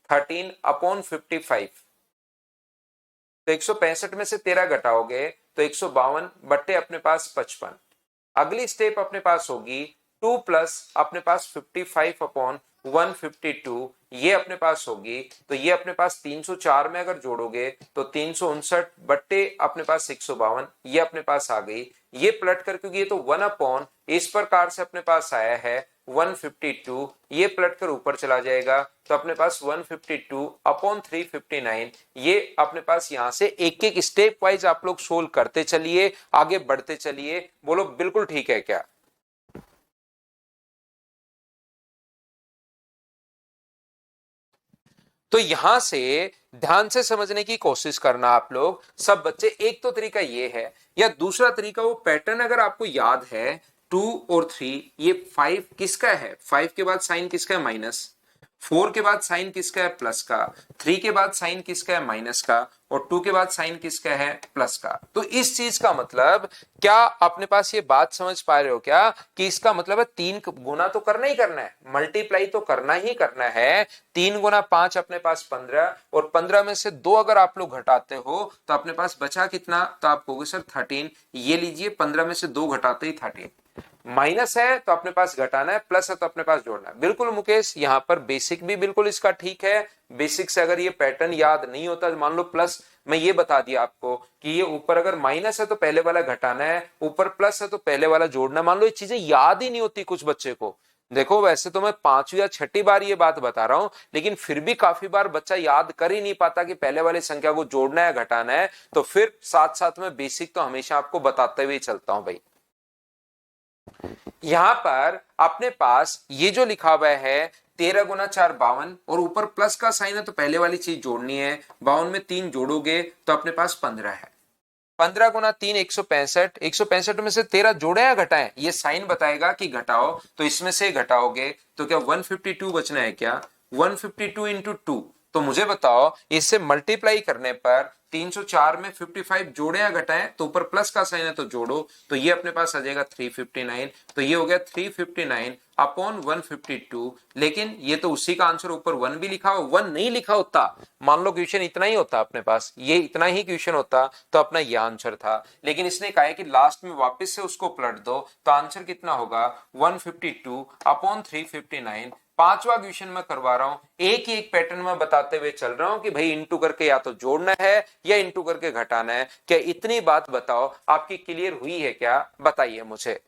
13/55, तो 165 में से 13 घटाओगे तो 152 अपने पास 55। अगली स्टेप अपने पास होगी 2 प्लस अपने पास 55/152, ये अपने पास होगी। तो ये अपने पास 304 में अगर जोड़ोगे तो 359 बट्टे अपने पास 152, ये अपने पास आ गई। ये पलट कर, क्योंकि ये तो 1 अपॉन इस प्रकार से अपने पास आया है 152, ये पलट कर ऊपर चला जाएगा तो अपने पास 152/359, ये अपने पास यहां से एक एक स्टेप वाइज आप लोग सोल्व करते चलिए, आगे बढ़ते चलिए। बोलो बिल्कुल ठीक है क्या। तो यहां से ध्यान से समझने की कोशिश करना आप लोग सब बच्चे। एक तो तरीका ये है, या दूसरा तरीका वो पैटर्न अगर आपको याद है 2 और 3, ये 5 किसका है, 5 के बाद साइन किसका है, माइनस, 4 के बाद साइन किसका है, प्लस का, 3 के बाद साइन किसका है, माइनस का, और 2 के बाद साइन किसका है, प्लस का। तो इस चीज का मतलब क्या अपने पास ये बात समझ पा रहे हो क्या, कि इसका मतलब है 3 गुना तो करना ही करना है, मल्टीप्लाई तो करना ही करना है। 3 गुना 5 अपने पास 15, और 15 में से 2 अगर आप लोग घटाते हो तो अपने पास बचा कितना, तो आप कहोगे सर 13। ये लीजिए 15 में से 2 घटाते ही 13। माइनस है तो अपने पास घटाना है, प्लस है तो अपने पास जोड़ना है। बिल्कुल मुकेश, यहाँ पर बेसिक भी बिल्कुल इसका ठीक है। बेसिक से अगर ये पैटर्न याद नहीं होता, मान लो प्लस, मैं ये बता दिया आपको कि ये ऊपर अगर माइनस है तो पहले वाला घटाना है, ऊपर प्लस है तो पहले वाला जोड़ना। मान लो ये चीजें याद ही नहीं होती कुछ बच्चे को। देखो वैसे तो मैं 5वीं या 6ठी बार ये बात बता रहा हूं, लेकिन फिर भी काफी बार बच्चा याद कर ही नहीं पाता कि पहले वाली संख्या को जोड़ना है घटाना है। तो फिर साथ साथ में बेसिक तो हमेशा आपको बताते हुए चलता हूं भाई। यहां पर अपने पास ये जो लिखा हुआ है 13 गुना 4 52, और ऊपर प्लस का साइन है तो पहले वाली चीज जोड़नी है। 52 में 3 जोड़ोगे तो अपने पास 15 है। 15 गुना 3 165, 165 में से 13 जोड़े या घटाएं, ये साइन बताएगा कि घटाओ, तो इसमें से घटाओगे तो क्या 152 बचना है क्या? 152 इंटू 2, तो मुझे बताओ इससे मल्टीप्लाई करने पर 304 में 55 जोड़े या घटाएं, तो ऊपर प्लस का साइन है तो जोड़ो, तो ये अपने पास आ जाएगा 359। तो ये हो गया 359 अपॉन 152। लेकिन ये तो उसी का आंसर, ऊपर 1 भी लिखा हो, 1 नहीं लिखा होता, मान लो क्वेश्चन इतना ही होता अपने पास, ये इतना ही क्वेश्चन होता तो अपना ये आंसर था। लेकिन इसने कहा है कि लास्ट में वापस से उसको पलट दो, तो आंसर कितना होगा 152 अपॉन 359। 5वां क्वेश्चन मैं करवा रहा हूं, एक ही एक पैटर्न में बताते हुए चल रहा हूं कि भाई इंटू करके या तो जोड़ना है या इंटू करके घटाना है। क्या इतनी बात बताओ आपकी क्लियर हुई है क्या? बताइए मुझे।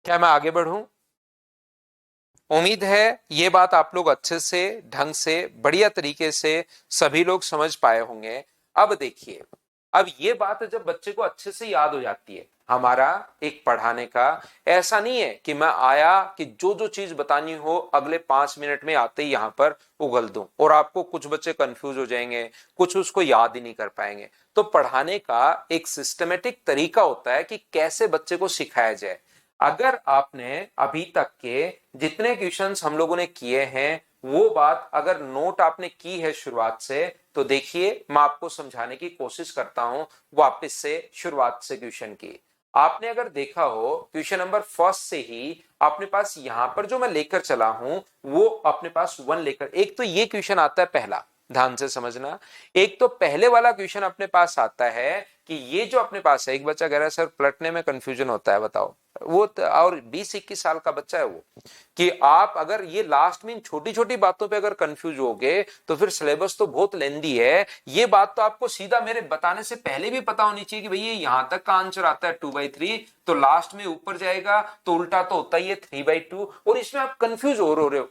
क्या मैं आगे बढ़ूं? उम्मीद है ये बात आप लोग अच्छे से, ढंग से, बढ़िया तरीके से सभी लोग समझ पाए होंगे। अब देखिए, अब ये बात जब बच्चे को अच्छे से याद हो जाती है, हमारा एक पढ़ाने का ऐसा नहीं है कि मैं आया कि जो जो चीज बतानी हो अगले 5 मिनट में आते ही यहां पर उगल दूं, और आपको कुछ बच्चे कंफ्यूज हो जाएंगे, कुछ उसको याद ही नहीं कर पाएंगे। तो पढ़ाने का एक सिस्टमेटिक तरीका होता है कि कैसे बच्चे को सिखाया जाए। अगर आपने अभी तक के जितने क्वेश्चंस हम लोगों ने किए हैं वो बात अगर नोट आपने की है शुरुआत से, तो देखिए मैं आपको समझाने की कोशिश करता हूं वापस से शुरुआत से क्वेश्चन की। आपने अगर देखा हो क्वेश्चन नंबर फर्स्ट से ही अपने पास यहां पर जो मैं लेकर चला हूं वो अपने पास 1 लेकर, एक तो ये क्वेश्चन आता है पहला, ध्यान से समझना। एक तो पहले वाला क्वेश्चन अपने पास आता है कि ये जो अपने पास है, एक बच्चा कह रहा है सर पलटने में कंफ्यूजन होता है, बताओ। वो और 20-21 साल का बच्चा है वो, कि आप अगर ये लास्ट में छोटी छोटी बातों पे अगर कंफ्यूज होगे तो फिर सिलेबस तो बहुत लेंदी है। ये बात तो आपको सीधा मेरे बताने से पहले भी पता होनी चाहिए कि भाई ये यहां तक का आंसर आता है 2/3, तो लास्ट में ऊपर जाएगा तो उल्टा तो होता ही है 3/2, और इसमें आप कंफ्यूज हो रहे हो,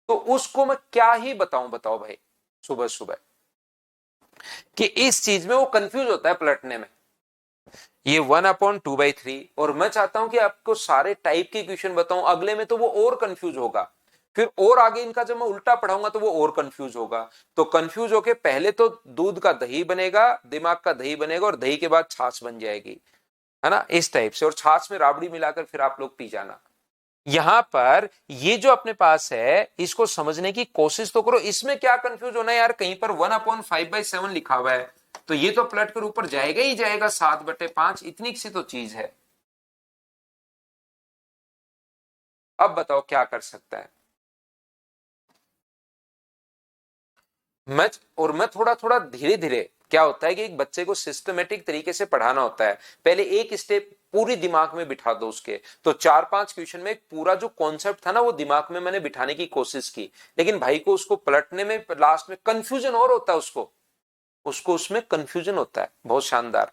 तो उसको मैं क्या ही बताऊं, बताओ भाई सुबह सुबह, कि इस चीज में वो कंफ्यूज होता है पलटने में। ये 1/2/3, और मैं चाहता हूं कि आपको सारे टाइप के क्वेश्चन बताऊं, अगले में तो वो और कंफ्यूज होगा, फिर और आगे इनका जब मैं उल्टा पढ़ाऊंगा तो वो और कंफ्यूज होगा। तो कंफ्यूज होके पहले तो दूध का दही बनेगा, दिमाग का दही बनेगा, और दही के बाद छाछ बन जाएगी, है ना, इस टाइप से, और छाछ में राबड़ी मिलाकर फिर आप लोग पी जाना। यहां पर ये जो अपने पास है इसको समझने की कोशिश तो करो, इसमें क्या कंफ्यूज होना है यार, कहीं पर 1/5/7 लिखा हुआ है, तो ये तो पलट कर ऊपर जाएगा ही जाएगा 7/5, इतनी सी तो चीज है। अब बताओ क्या कर सकता है। मैं थोड़ा थोड़ा धीरे धीरे, क्या होता है कि एक बच्चे को सिस्टमेटिक तरीके से पढ़ाना होता है, पहले एक स्टेप पूरी दिमाग में बिठा दो उसके, तो 4-5 क्वेश्चन में पूरा जो कॉन्सेप्ट था ना वो दिमाग में मैंने बिठाने की कोशिश की, लेकिन भाई को उसको पलटने में लास्ट में कंफ्यूजन और होता है, उसको उसको उसमें कंफ्यूजन होता है। बहुत शानदार।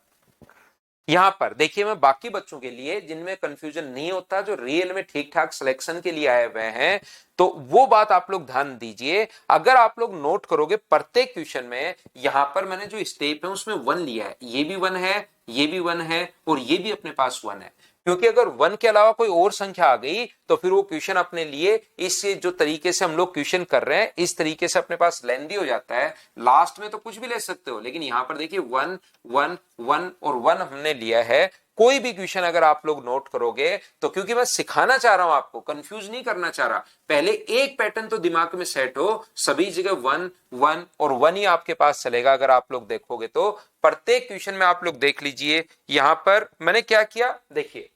यहां पर देखिए मैं बाकी बच्चों के लिए जिनमें कंफ्यूजन नहीं होता, जो रियल में ठीक ठाक सिलेक्शन के लिए आए हुए हैं, तो वो बात आप लोग ध्यान दीजिए। अगर आप लोग नोट करोगे प्रत्येक क्वेश्चन में यहां पर मैंने जो स्टेप है उसमें 1 लिया है, ये भी 1 है, ये भी 1 है, और ये भी अपने पास 1 है, क्योंकि अगर 1 के अलावा कोई और संख्या आ गई तो फिर वो क्वेश्चन अपने लिए इस जो तरीके से हम लोग क्वेश्चन कर रहे हैं इस तरीके से अपने पास लेंदी हो जाता है। लास्ट में तो कुछ भी ले सकते हो, लेकिन यहां पर देखिए 1 1 1 और 1 हमने लिया है, कोई भी क्वेश्चन अगर आप लोग नोट करोगे तो, क्योंकि मैं सिखाना चाह रहा हूं आपको, कंफ्यूज नहीं करना चाह रहा, पहले एक पैटर्न तो दिमाग में सेट हो, सभी जगह 1 1 और 1 ही आपके पास चलेगा। अगर आप लोग देखोगे तो प्रत्येक क्वेश्चन में आप लोग देख लीजिए, यहां पर मैंने क्या किया, देखिए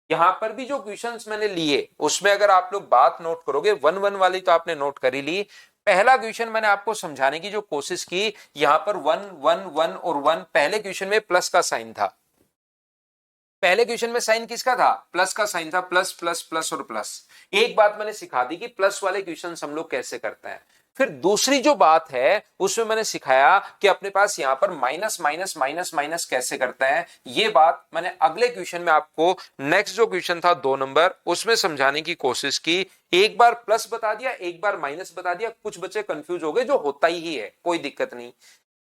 यहां पर भी जो क्वेश्चंस मैंने लिए उसमें अगर आप लोग बात नोट करोगे, 1 1 वाली तो आपने नोट कर ही ली। पहला क्वेश्चन मैंने आपको समझाने की जो कोशिश की, यहां पर 1 1 1 और 1, पहले क्वेश्चन में प्लस का साइन था, पहले क्वेश्चन में साइन किसका था, प्लस का साइन था, प्लस प्लस प्लस और प्लस। एक बात मैंने सिखा दी कि प्लस वाले क्वेश्चन हम लोग कैसे करते हैं। फिर दूसरी जो बात है उसमें मैंने सिखाया कि अपने पास यहां पर माइनस माइनस माइनस माइनस कैसे करते हैं। ये बात मैंने अगले क्वेश्चन में आपको, नेक्स्ट जो क्वेश्चन था 2 नंबर, उसमें समझाने की कोशिश की। एक बार प्लस बता दिया, एक बार माइनस बता दिया, कुछ बच्चे कंफ्यूज हो गए, जो होता ही है, कोई दिक्कत नहीं।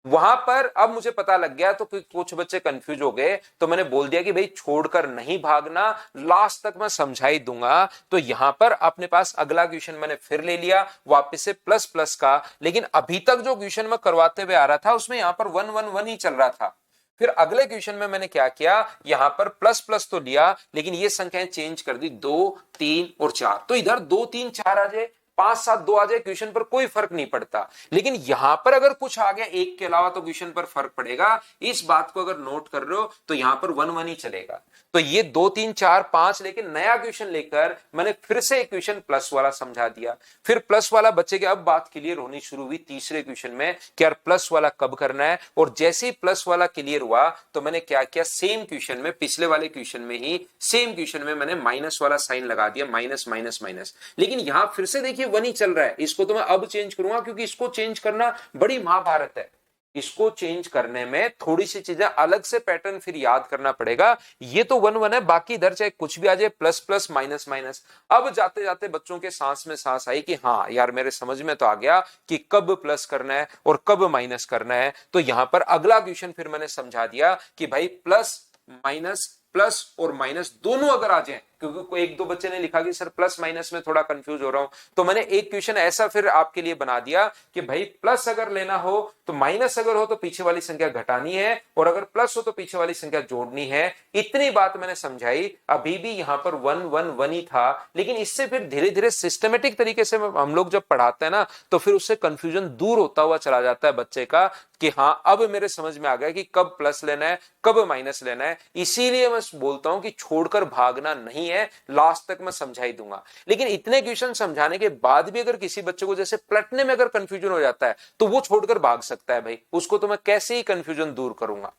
वहां पर अब मुझे पता लग गया तो कुछ बच्चे कंफ्यूज हो गए, तो मैंने बोल दिया कि भाई छोड़कर नहीं भागना, लास्ट तक मैं समझा ही दूंगा। तो यहां पर अपने पास अगला क्वेश्चन मैंने फिर ले लिया वापस से प्लस प्लस का, लेकिन अभी तक जो क्वेश्चन मैं करवाते हुए आ रहा था उसमें यहां पर 1 1 1 ही चल रहा था। फिर अगले क्वेश्चन में मैंने क्या किया, यहां पर प्लस प्लस तो लिया, लेकिन ये संख्याएं चेंज कर दी, 2 3 और 4, तो इधर 2 3 4 आ जाए, 5 7 2 आ जाए, क्वेश्चन पर कोई फर्क नहीं पड़ता। लेकिन यहां पर अगर कुछ आ गया एक के अलावा तो क्वेश्चन पर फर्क पड़ेगा। इस बात को अगर नोट कर रहे हो तो यहां पर 1 1 ही चलेगा। तो ये 2 3 4 5 लेकिन नया क्वेश्चन लेकर मैंने फिर से एक क्वेश्चन प्लस वाला समझा दिया। फिर प्लस वाला बच्चे के अब बात क्लियर होनी शुरू हुई तीसरे क्वेश्चन में कि यार प्लस वाला कब करना है। और जैसे ही प्लस वाला क्लियर हुआ तो मैंने क्या किया, सेम क्वेश्चन में, पिछले वाले क्वेश्चन में ही सेम क्वेश्चन में मैंने माइनस वाला साइन लगा दिया, माइनस माइनस माइनस। लेकिन यहां फिर से देखिए 1 ही चल रहा है, इसको तो मैं अब चेंज करूंगा क्योंकि इसको चेंज करना बड़ी महाभारत है। इसको चेंज करने में थोड़ी सी चीजें अलग से पैटर्न फिर याद करना पड़ेगा। ये तो 1 1 है, बाकी इधर चाहे कुछ भी आ जाए, प्लस प्लस माइनस माइनस। अब जाते जाते बच्चों के सांस में सांस आई कि हाँ यार मेरे समझ में तो आ गया कि कब प्लस करना है और कब माइनस करना है। तो यहां पर अगला क्वेश्चन फिर मैंने समझा दिया कि भाई प्लस माइनस, प्लस और माइनस दोनों अगर आ जाए, क्योंकि एक दो बच्चे ने लिखा कि सर प्लस माइनस में थोड़ा कंफ्यूज हो रहा हूं, तो मैंने एक क्वेश्चन ऐसा फिर आपके लिए बना दिया कि भाई प्लस अगर लेना हो तो माइनस अगर हो तो पीछे वाली संख्या घटानी है, और अगर प्लस हो तो पीछे वाली संख्या जोड़नी है। इतनी बात मैंने समझाई। अभी भी यहां पर 1 1 1 ही था, लेकिन इससे फिर धीरे धीरे सिस्टमेटिक तरीके से हम लोग जब पढ़ाते हैं ना तो फिर उससे कंफ्यूजन दूर होता हुआ चला जाता है बच्चे का कि हाँ अब मेरे समझ में आ गया कि कब प्लस लेना है कब माइनस लेना है। इसीलिए मैं बोलता हूं कि छोड़कर भागना नहीं है, लास्ट तक मैं समझा ही दूंगा। लेकिन इतने क्वेश्चन समझाने के बाद भी अगर किसी बच्चे को जैसे पलटने में अगर कंफ्यूजन हो जाता है तो वो छोड़कर भाग सकता है भाई, उसको तो मैं कैसे ही कंफ्यूजन दूर करूंगा।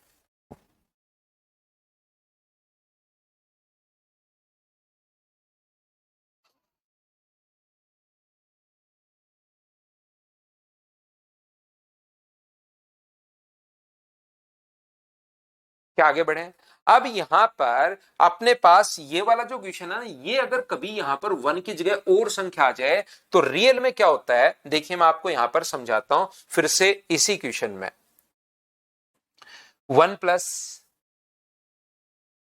क्या आगे बढ़े। अब यहां पर अपने पास ये वाला जो क्वेश्चन है ना, ये अगर कभी यहां पर 1 की जगह और संख्या आ जाए तो रियल में क्या होता है, देखिए मैं आपको यहां पर समझाता हूं फिर से इसी क्वेश्चन में। 1 plus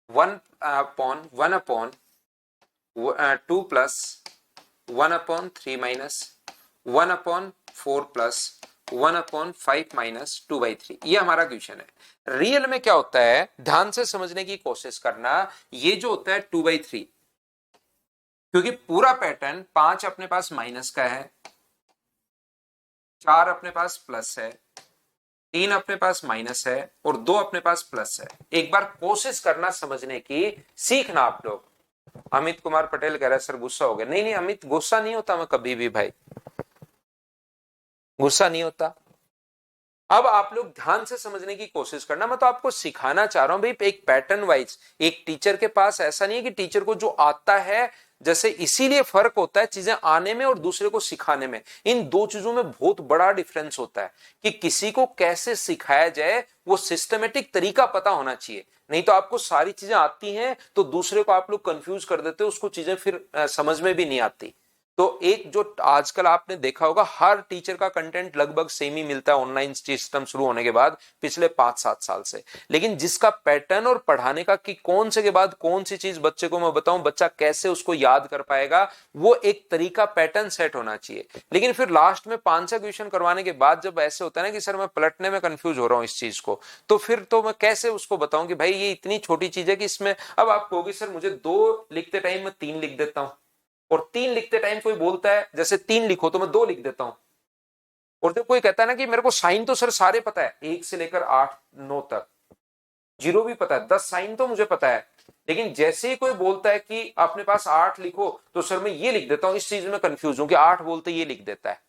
1 upon 2 plus 1/3 minus 1/4 plus 1/5 minus 2/3, ये हमारा क्वेश्चन है। रियल में क्या होता है ध्यान से समझने की कोशिश करना। ये जो होता है 2/3, क्योंकि पूरा पैटर्न 5 अपने पास माइनस का है, 4 अपने पास प्लस है, 3 अपने पास माइनस है और 2 अपने पास प्लस है। एक बार कोशिश करना समझने की, सीखना आप लोग। अमित कुमार पटेल कह रहा है सर गुस्सा हो गया। नहीं नहीं अमित, गुस्सा नहीं होता मैं कभी भी भाई, गुस्सा नहीं होता। अब आप लोग ध्यान से समझने की कोशिश करना, मैं तो आपको सिखाना चाह रहा हूं भाई एक पैटर्न वाइज। एक टीचर के पास ऐसा नहीं है कि टीचर को जो आता है, जैसे इसीलिए फर्क होता है चीजें आने में और दूसरे को सिखाने में। इन दो चीजों में बहुत बड़ा डिफरेंस होता है कि किसी को कैसे सिखाया जाए, वो सिस्टमेटिक तरीका पता होना चाहिए। नहीं तो आपको सारी चीजें आती हैं तो दूसरे को आप लोग कंफ्यूज कर देते हो, उसको चीजें फिर समझ में भी नहीं आती। तो एक जो आजकल आपने देखा होगा हर टीचर का कंटेंट लगभग सेम ही मिलता है ऑनलाइन सिस्टम शुरू होने के बाद पिछले 5-7 साल से, लेकिन जिसका पैटर्न और पढ़ाने का कि कौन से के बाद कौन सी चीज बच्चे को मैं बताऊं, बच्चा कैसे उसको याद कर पाएगा, वो एक तरीका पैटर्न सेट होना चाहिए। लेकिन फिर लास्ट में 5-6 क्वेश्चन करवाने के बाद जब ऐसे होता है ना कि सर मैं पलटने में कंफ्यूज हो रहा हूं इस चीज को, तो फिर तो मैं कैसे उसको बताऊं कि भाई ये इतनी छोटी चीज है कि इसमें, अब आप कहोगे सर मुझे 2 लिखते टाइम मैं 3 लिख देता हूं, और 3 लिखते टाइम कोई बोलता है जैसे 3 लिखो तो मैं 2 लिख देता हूं, और जब कोई कहता है ना कि मेरे को साइन तो सर सारे पता है 1 से लेकर 8-9 तक, 0 भी पता है, 10 साइन तो मुझे पता है, लेकिन जैसे ही कोई बोलता है कि अपने पास 8 लिखो तो सर मैं ये लिख देता हूं, इस चीज में कंफ्यूज हूं कि 8 बोलते ये लिख देता है।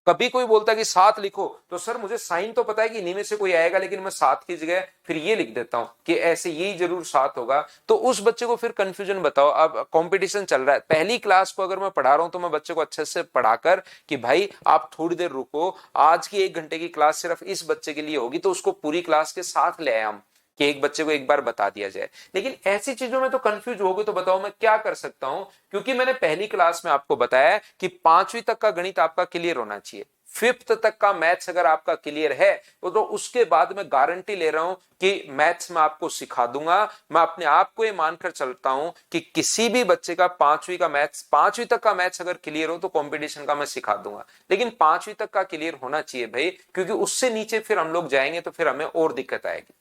कभी कोई बोलता है कि 7 लिखो तो सर मुझे साइन तो पता है कि इन्हीं में से कोई आएगा, लेकिन मैं 7 की जगह फिर ये लिख देता हूं कि ऐसे यही जरूर 7 होगा। तो उस बच्चे को फिर कंफ्यूजन बताओ। अब कंपटीशन चल रहा है, पहली क्लास को अगर मैं पढ़ा रहा हूं तो मैं बच्चे को अच्छे से पढ़ाकर कि भाई आप थोड़ी देर रुको, आज की 1 घंटे की क्लास सिर्फ इस बच्चे के लिए होगी, तो उसको पूरी क्लास के साथ ले आए हम कि एक बच्चे को एक बार बता दिया जाए। लेकिन ऐसी चीजों में तो कंफ्यूज हो गए, तो बताओ मैं क्या कर सकता हूं, क्योंकि मैंने पहली क्लास में आपको बताया कि 5वीं तक का गणित आपका क्लियर होना चाहिए, 5th तक का मैथ्स अगर आपका क्लियर है तो उसके बाद मैं गारंटी ले रहा हूं कि मैथ्स में आपको सिखा दूंगा। मैं अपने आप को ये मानकर चलता हूं कि किसी भी बच्चे का 5वीं तक का मैथ्स अगर क्लियर हो तो कंपटीशन का मैं सिखा दूंगा, लेकिन 5वीं तक का क्लियर होना चाहिए भाई, क्योंकि उससे नीचे फिर हम लोग जाएंगे तो फिर हमें और दिक्कत आएगी।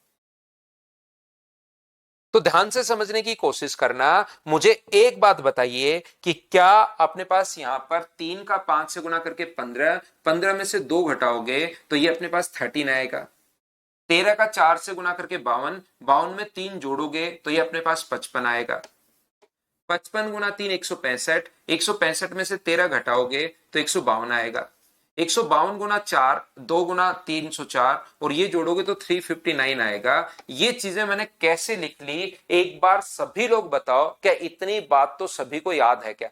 तो ध्यान से समझने की कोशिश करना। मुझे एक बात बताइए कि क्या अपने पास यहां पर 3 का 5 से गुना करके 15, 15 में से 2 घटाओगे तो ये अपने पास 13 आएगा। 13 का 4 से गुना करके 52, 52 में 3 जोड़ोगे तो ये अपने पास 55 आएगा। 55 गुना 3 165, 165 में से 13 घटाओगे तो 152 आएगा। 152 गुना 4, 2 गुना 304, और ये जोड़ोगे तो 359 आएगा। ये चीजें मैंने कैसे लिख ली, एक बार सभी लोग बताओ, क्या इतनी बात तो सभी को याद है क्या?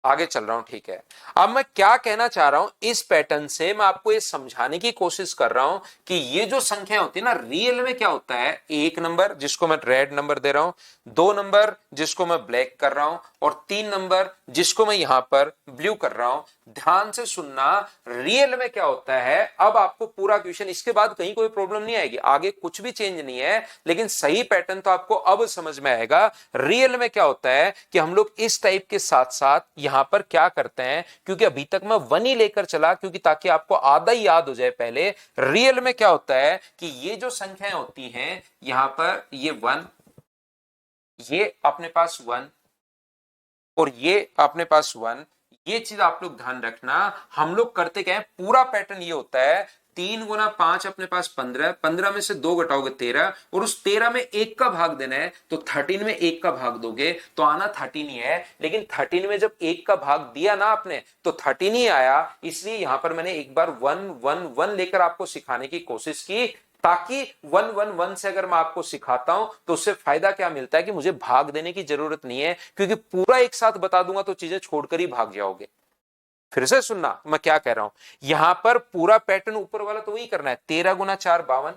आगे चल रहा हूं, ठीक है। अब मैं क्या कहना चाह रहा हूं, इस पैटर्न से मैं आपको ये समझाने की कोशिश कर रहा हूं कि ये जो संख्या होती है ना, रियल में क्या होता है, 1 नंबर जिसको मैं रेड नंबर दे रहा हूं, 2 नंबर जिसको मैं ब्लैक कर रहा हूं, और 3 नंबर जिसको मैं यहां पर ब्लू कर रहा हूं। ध्यान से सुनना, रियल में क्या होता है। अब आपको पूरा क्वेश्चन, इसके बाद कहीं कोई प्रॉब्लम नहीं आएगी, आगे कुछ भी चेंज नहीं है, लेकिन सही पैटर्न तो आपको अब समझ में आएगा। रियल में क्या होता है कि हम लोग इस टाइप के साथ साथ यहां पर क्या करते हैं, क्योंकि अभी तक मैं 1 ही लेकर चला, क्योंकि ताकि आपको आधा ही याद हो जाए पहले। रियल में क्या होता है कि ये जो संख्याएं होती हैं यहां पर, ये 1, ये अपने पास 1, और ये अपने पास 1, ये चीज आप लोग ध्यान रखना। हम लोग करते क्या है, पूरा पैटर्न ये होता है, 3 गुना 5 अपने पास 15, 15 में से 2 घटाओगे 13, और उस 13 में 1 का भाग देना है, तो 13 में 1 का भाग दोगे तो आना 13 ही है। लेकिन 13 में जब 1 का भाग दिया ना आपने तो 13 ही आया, इसलिए यहां पर मैंने एक बार 1 1 1 लेकर आपको सिखाने की कोशिश की, ताकि 1 1 1 से अगर मैं आपको सिखाता हूं तो उससे फायदा क्या मिलता है कि मुझे भाग देने की जरूरत नहीं है, क्योंकि पूरा एक साथ बता दूंगा तो चीजें छोड़कर ही भाग जाओगे। फिर से सुनना मैं क्या कह रहा हूं, यहां पर पूरा पैटर्न ऊपर वाला तो वही करना है, 13 गुना 4 52,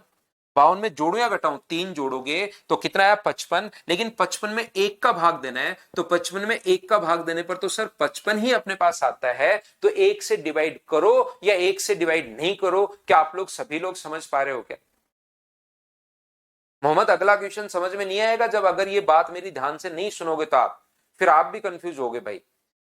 52 में जोड़ू या घटाऊं, 3 जोड़ोगे तो कितना आया 55, लेकिन 55 में 1 का भाग देना है, तो 55 में 1 का भाग देने पर तो सर 55 ही अपने पास आता है। तो 1 से डिवाइड करो या 1 से डिवाइड नहीं करो, क्या आप लोग सभी लोग समझ पा रहे हो क्या? मोहम्मद, अगला क्वेश्चन समझ में नहीं आएगा जब अगर ये बात मेरी ध्यान से नहीं सुनोगे तो आप फिर आप भी कंफ्यूज होगे भाई।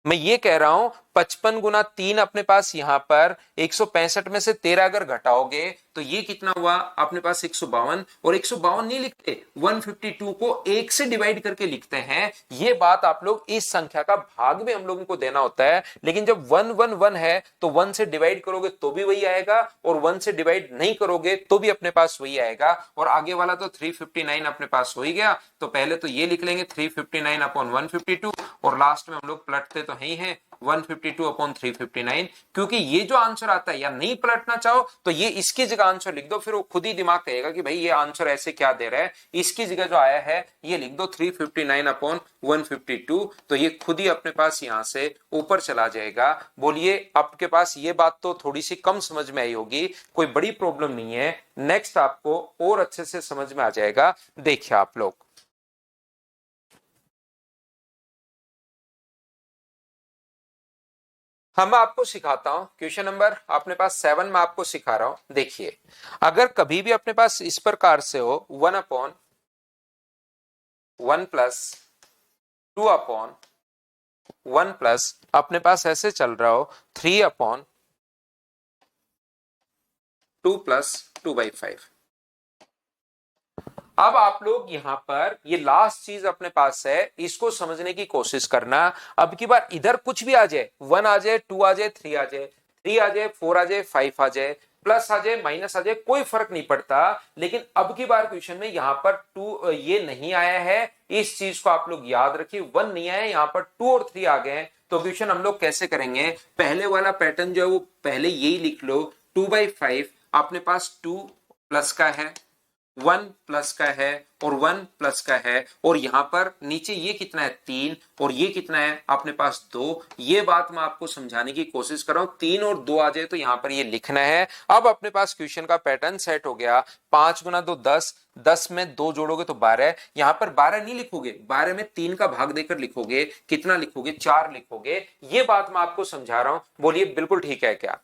मैं ये कह रहा हूं 55 गुना 3 अपने पास यहां पर 165 में से 13 अगर घटाओगे तो ये कितना हुआ अपने पास 152, और 152 नहीं लिखते, 152 को 1 से डिवाइड करके लिखते हैं। ये बात आप लोग, इस संख्या का भाग भी हम लोगों को देना होता है, लेकिन जब 1 1 1 है तो 1 से डिवाइड करोगे तो भी वही आएगा, और 1 से डिवाइड नहीं करोगे तो भी अपने पास वही आएगा। और आगे वाला तो 359 अपने पास हो ही गया, तो पहले तो ये लिख लेंगे 359 अपॉन 152, और लास्ट में हम लोग पलटते तो है ही है 152 अपॉन 359, क्योंकि ये जो आंसर आता है, या नहीं पलटना चाहो तो ये इसकी जगह आंसर लिख दो, फिर वो खुद ही दिमाग कहेगा कि भाई ये आंसर ऐसे क्या दे रहा है, इसकी जगह जो आया है ये लिख दो 359 अपॉन 152, तो ये खुद ही अपने पास यहां से ऊपर चला जाएगा। बोलिए, आपके पास ये बात तो थोड़ी सी कम समझ में आई होगी, कोई बड़ी प्रॉब्लम नहीं है, नेक्स्ट आपको और अच्छे से समझ में आ जाएगा। देखिए आप लोग, हम आपको सिखाता हूं क्वेश्चन नंबर अपने पास 7 में आपको सिखा रहा हूं। देखिए, अगर कभी भी अपने पास इस प्रकार से हो 1/1 प्लस 2/1 प्लस अपने पास ऐसे चल रहा हो 3/2 प्लस 2/5। अब आप लोग यहां पर ये लास्ट चीज अपने पास है, इसको समझने की कोशिश करना। अब की बार इधर कुछ भी आ जाए, 1 आ जाए, 2 आ जाए, 3 आ जाए, 3 आ जाए, 4 आ जाए, 5 आ जाए, प्लस आ जाए, माइनस आ जाए, कोई फर्क नहीं पड़ता। लेकिन अब की बार क्वेश्चन में यहां पर 2 ये नहीं आया है, इस चीज को आप लोग याद रखिए। 1 नहीं आया, यहां पर 2 और 3 आ गए। तो क्वेश्चन हम लोग कैसे करेंगे, पहले वाला पैटर्न जो है वो पहले यही लिख लो। 2/5 अपने पास 2 प्लस का है, 1 प्लस का है और 1 प्लस का है, और यहां पर नीचे ये कितना है 3 और ये कितना है अपने पास 2। ये बात मैं आपको समझाने की कोशिश कर रहा हूं, 3 और 2 आ जाए तो यहां पर ये लिखना है। अब अपने पास क्वेश्चन का पैटर्न सेट हो गया। 5 गुना 2 10, 10 में 2 जोड़ोगे तो 12। यहां पर 12 नहीं लिखोगे, 12 में 3 का भाग देकर लिखोगे। कितना लिखोगे, 4 लिखोगे। ये बात मैं आपको समझा रहा हूं, बोलिए बिल्कुल ठीक है क्या।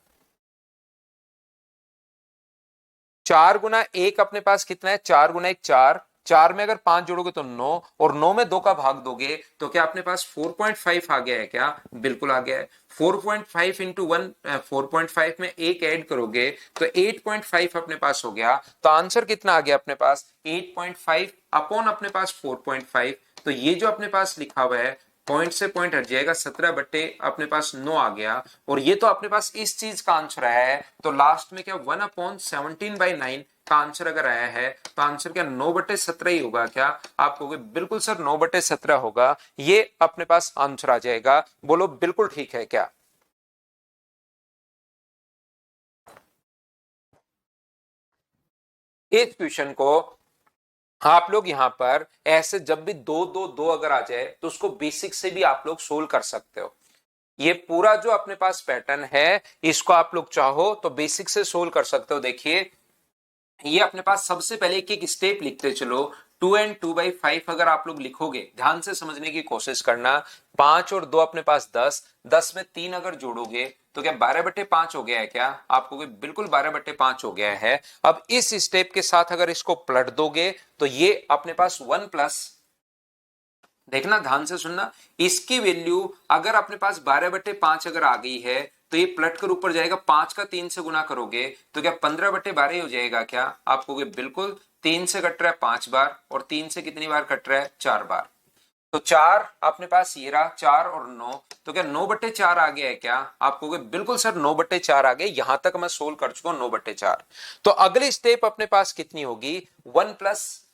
4 गुना 1 अपने पास कितना है, 4 गुना 1 4, 4 में अगर 5 जोड़ोगे तो 9, और 9 में 2 का भाग दोगे तो क्या अपने पास 4.5 आ गया है क्या, बिल्कुल आ गया है। 4.5 इंटू 1, 4.5 में 1 ऐड करोगे तो 8.5 अपने पास हो गया। तो आंसर कितना आ गया अपने पास, 8.5 अपॉन अपने पास 4.5। तो ये जो अपने पास लिखा हुआ है, पॉइंट से पॉइंट हट जाएगा, 17 बट्टे अपने पास 9 आ गया। और ये तो अपने पास इस चीज का आंसर आया है। तो लास्ट में क्या 1/17/9 का आंसर अगर आया है तो आंसर क्या 9/17 ही होगा क्या। आप कहोगे बिल्कुल सर 9/17 होगा, ये अपने पास आंसर आ जाएगा। बोलो बिल्कुल ठीक है क्या। इस क्वेश्चन को आप लोग यहां पर ऐसे जब भी 2 2 2 अगर आ जाए तो उसको बेसिक से भी आप लोग सोल्व कर सकते हो। ये पूरा जो अपने पास पैटर्न है, इसको आप लोग चाहो तो बेसिक से सोल्व कर सकते हो। देखिए, ये अपने पास सबसे पहले एक एक स्टेप लिखते चलो। 2 and 2/5 अगर आप लोग लिखोगे, ध्यान से समझने की कोशिश करना। 5 और 2 अपने पास 10, 10 में 3 अगर जोड़ोगे तो क्या 12/5 हो गया है क्या, आपको बिल्कुल 12/5 हो गया है। अब इस स्टेप के साथ अगर इसको पलट दोगे तो ये अपने पास 1 प्लस, देखना ध्यान से सुनना, इसकी वैल्यू अगर अपने पास 12/5 अगर आ गई है तो ये पलट कर ऊपर जाएगा। 5 का 3 से गुना करोगे तो क्या 15/12 हो जाएगा क्या, आप कहोगे बिल्कुल। 3 से कट रहा है 5 बार, और 3 से कितनी बार कट रहा है, 4 बार। तो 4 अपने पास ये रहा, 4 और 9, तो क्या 9/4 आ गया है क्या, आप कहोगे बिल्कुल सर 9/4 आ गए। यहां तक मैं सोल्व कर चुका हूं 9/4। तो अगली स्टेप अपने पास कितनी होगी, 1 प्लस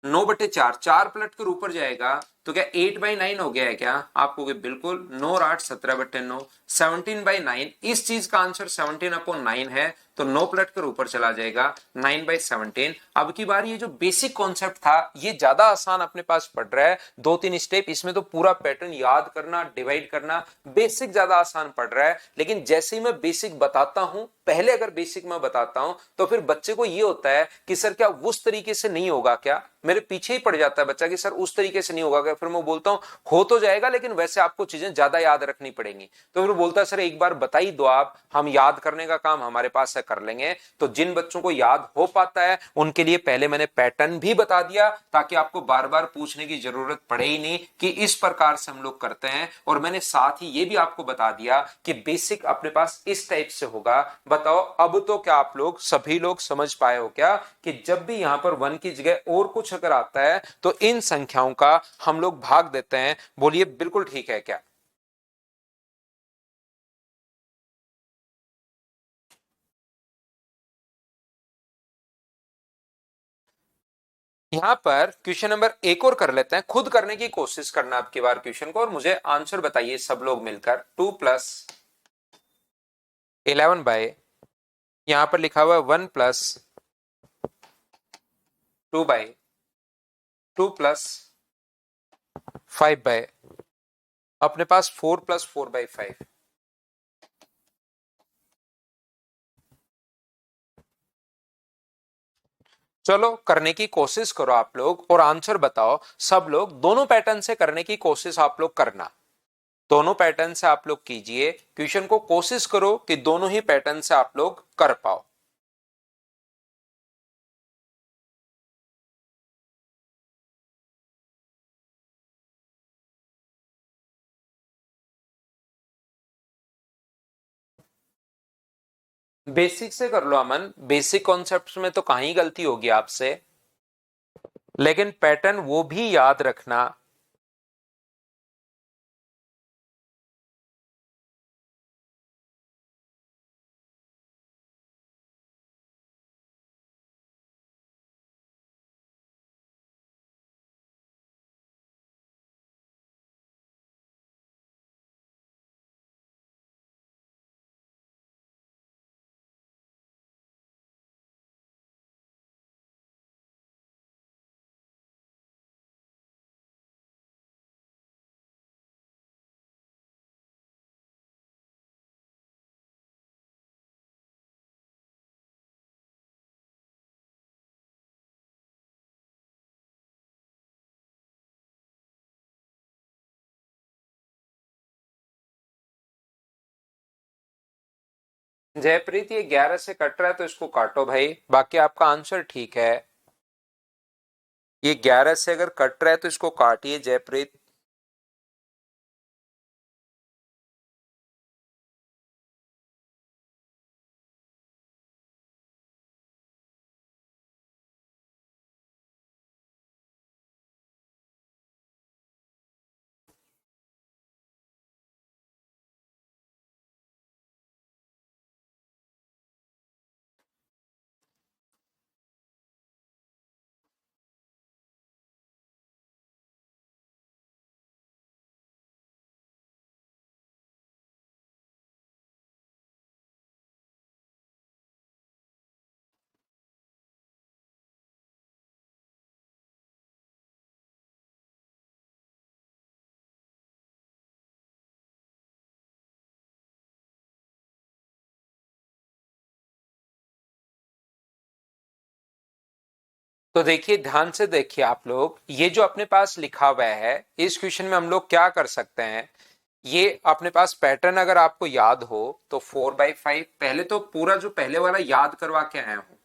9/4, 4 पलट कर ऊपर जाएगा तो क्या 8/9 हो गया है क्या, आप कहोगे बिल्कुल। 9 और 8 17/9, 17/9। इस चीज का आंसर 17/9 है। तो 9 पलट कर ऊपर चला जाएगा, 9/17। अब की बार ये जो बेसिक कॉन्सेप्ट था ये ज्यादा आसान अपने पास पड़ रहा है। 2 3 स्टेप इसमें तो पूरा पैटर्न याद करना, डिवाइड करना, बेसिक ज्यादा आसान पड़ रहा है। लेकिन जैसे ही मैं बेसिक बताता हूं, पहले अगर बेसिक मैं बताता हूं तो फिर बच्चे को ये होता है कि सर क्या उस तरीके से नहीं होगा क्या, मेरे पीछे ही पड़ जाता है बच्चा कि सर उस तरीके से नहीं होगा क्या। फिर मैं बोलता हूं हो तो जाएगा, लेकिन वैसे आपको चीजें ज्यादा याद रखनी पड़ेंगी। तो फिर बोलता है सर एक बार बता ही दो आप, हम याद करने का काम हमारे पास है, कर लेंगे। तो जिन बच्चों को याद हो पाता है उनके लिए पहले मैंने पैटर्न भी बता दिया, ताकि आपको बार बार पूछने की जरूरत पड़े ही नहीं कि इस प्रकार से हम लोग करते हैं। और मैंने साथ ही ये भी आपको बता दिया कि बेसिक अपने पास इस टाइप से होगा। बताओ अब तो क्या आप लोग सभी लोग समझ पाए हो क्या कि जब भी यहां पर 1 की जगह और कुछ अगर आता है तो इन संख्याओं का हम लोग भाग देते हैं। बोलिए बिल्कुल ठीक है क्या। यहां पर क्वेश्चन नंबर एक और कर लेते हैं, खुद करने की कोशिश करना आपकी बार क्वेश्चन को, और मुझे आंसर बताइए सब लोग मिलकर। 2+11 यहां पर लिखा हुआ है 1+2/2+5 अपने पास 4+4/5। चलो करने की कोशिश करो आप लोग और आंसर बताओ सब लोग, दोनों पैटर्न से करने की कोशिश आप लोग करना। दोनों पैटर्न से आप लोग कीजिए, क्वेश्चन को कोशिश करो कि दोनों ही पैटर्न से आप लोग कर पाओ। बेसिक से कर लो अमन, बेसिक कॉन्सेप्ट्स में तो कहीं गलती होगी आपसे, लेकिन पैटर्न वो भी याद रखना। जयप्रीत ये 11 से कट रहा है तो इसको काटो भाई, बाकी आपका आंसर ठीक है। ये 11 से अगर कट रहा है तो इसको काटिए जयप्रीत। तो देखिए ध्यान से देखिए आप लोग, ये जो अपने पास लिखा हुआ है इस क्वेश्चन में हम लोग क्या कर सकते हैं। ये अपने पास पैटर्न अगर आपको याद हो तो 4/5, पहले तो पूरा जो पहले वाला याद करवा के आया हूं।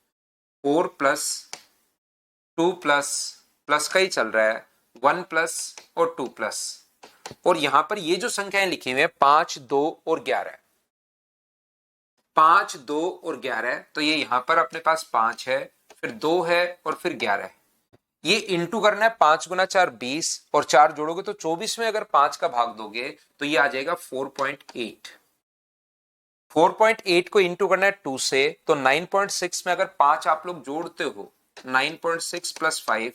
4+2 प्लस प्लस का ही चल रहा है, 1+ और 2+, और यहां पर ये जो संख्याएं लिखी हुई है 5, 2 और 11, 5, 2 और 11, तो ये यहां पर अपने पास 5 है, फिर 2 है और फिर 11 है। ये इंटू करना है, 5 × 4 20, और 4 जोड़ोगे तो 24 में अगर 5 का भाग दोगे तो ये आ जाएगा 4.8। 4.8 को इंटू करना है 2 से, तो 9.6 में अगर 5 आप लोग जोड़ते हो, 9.6 + 5,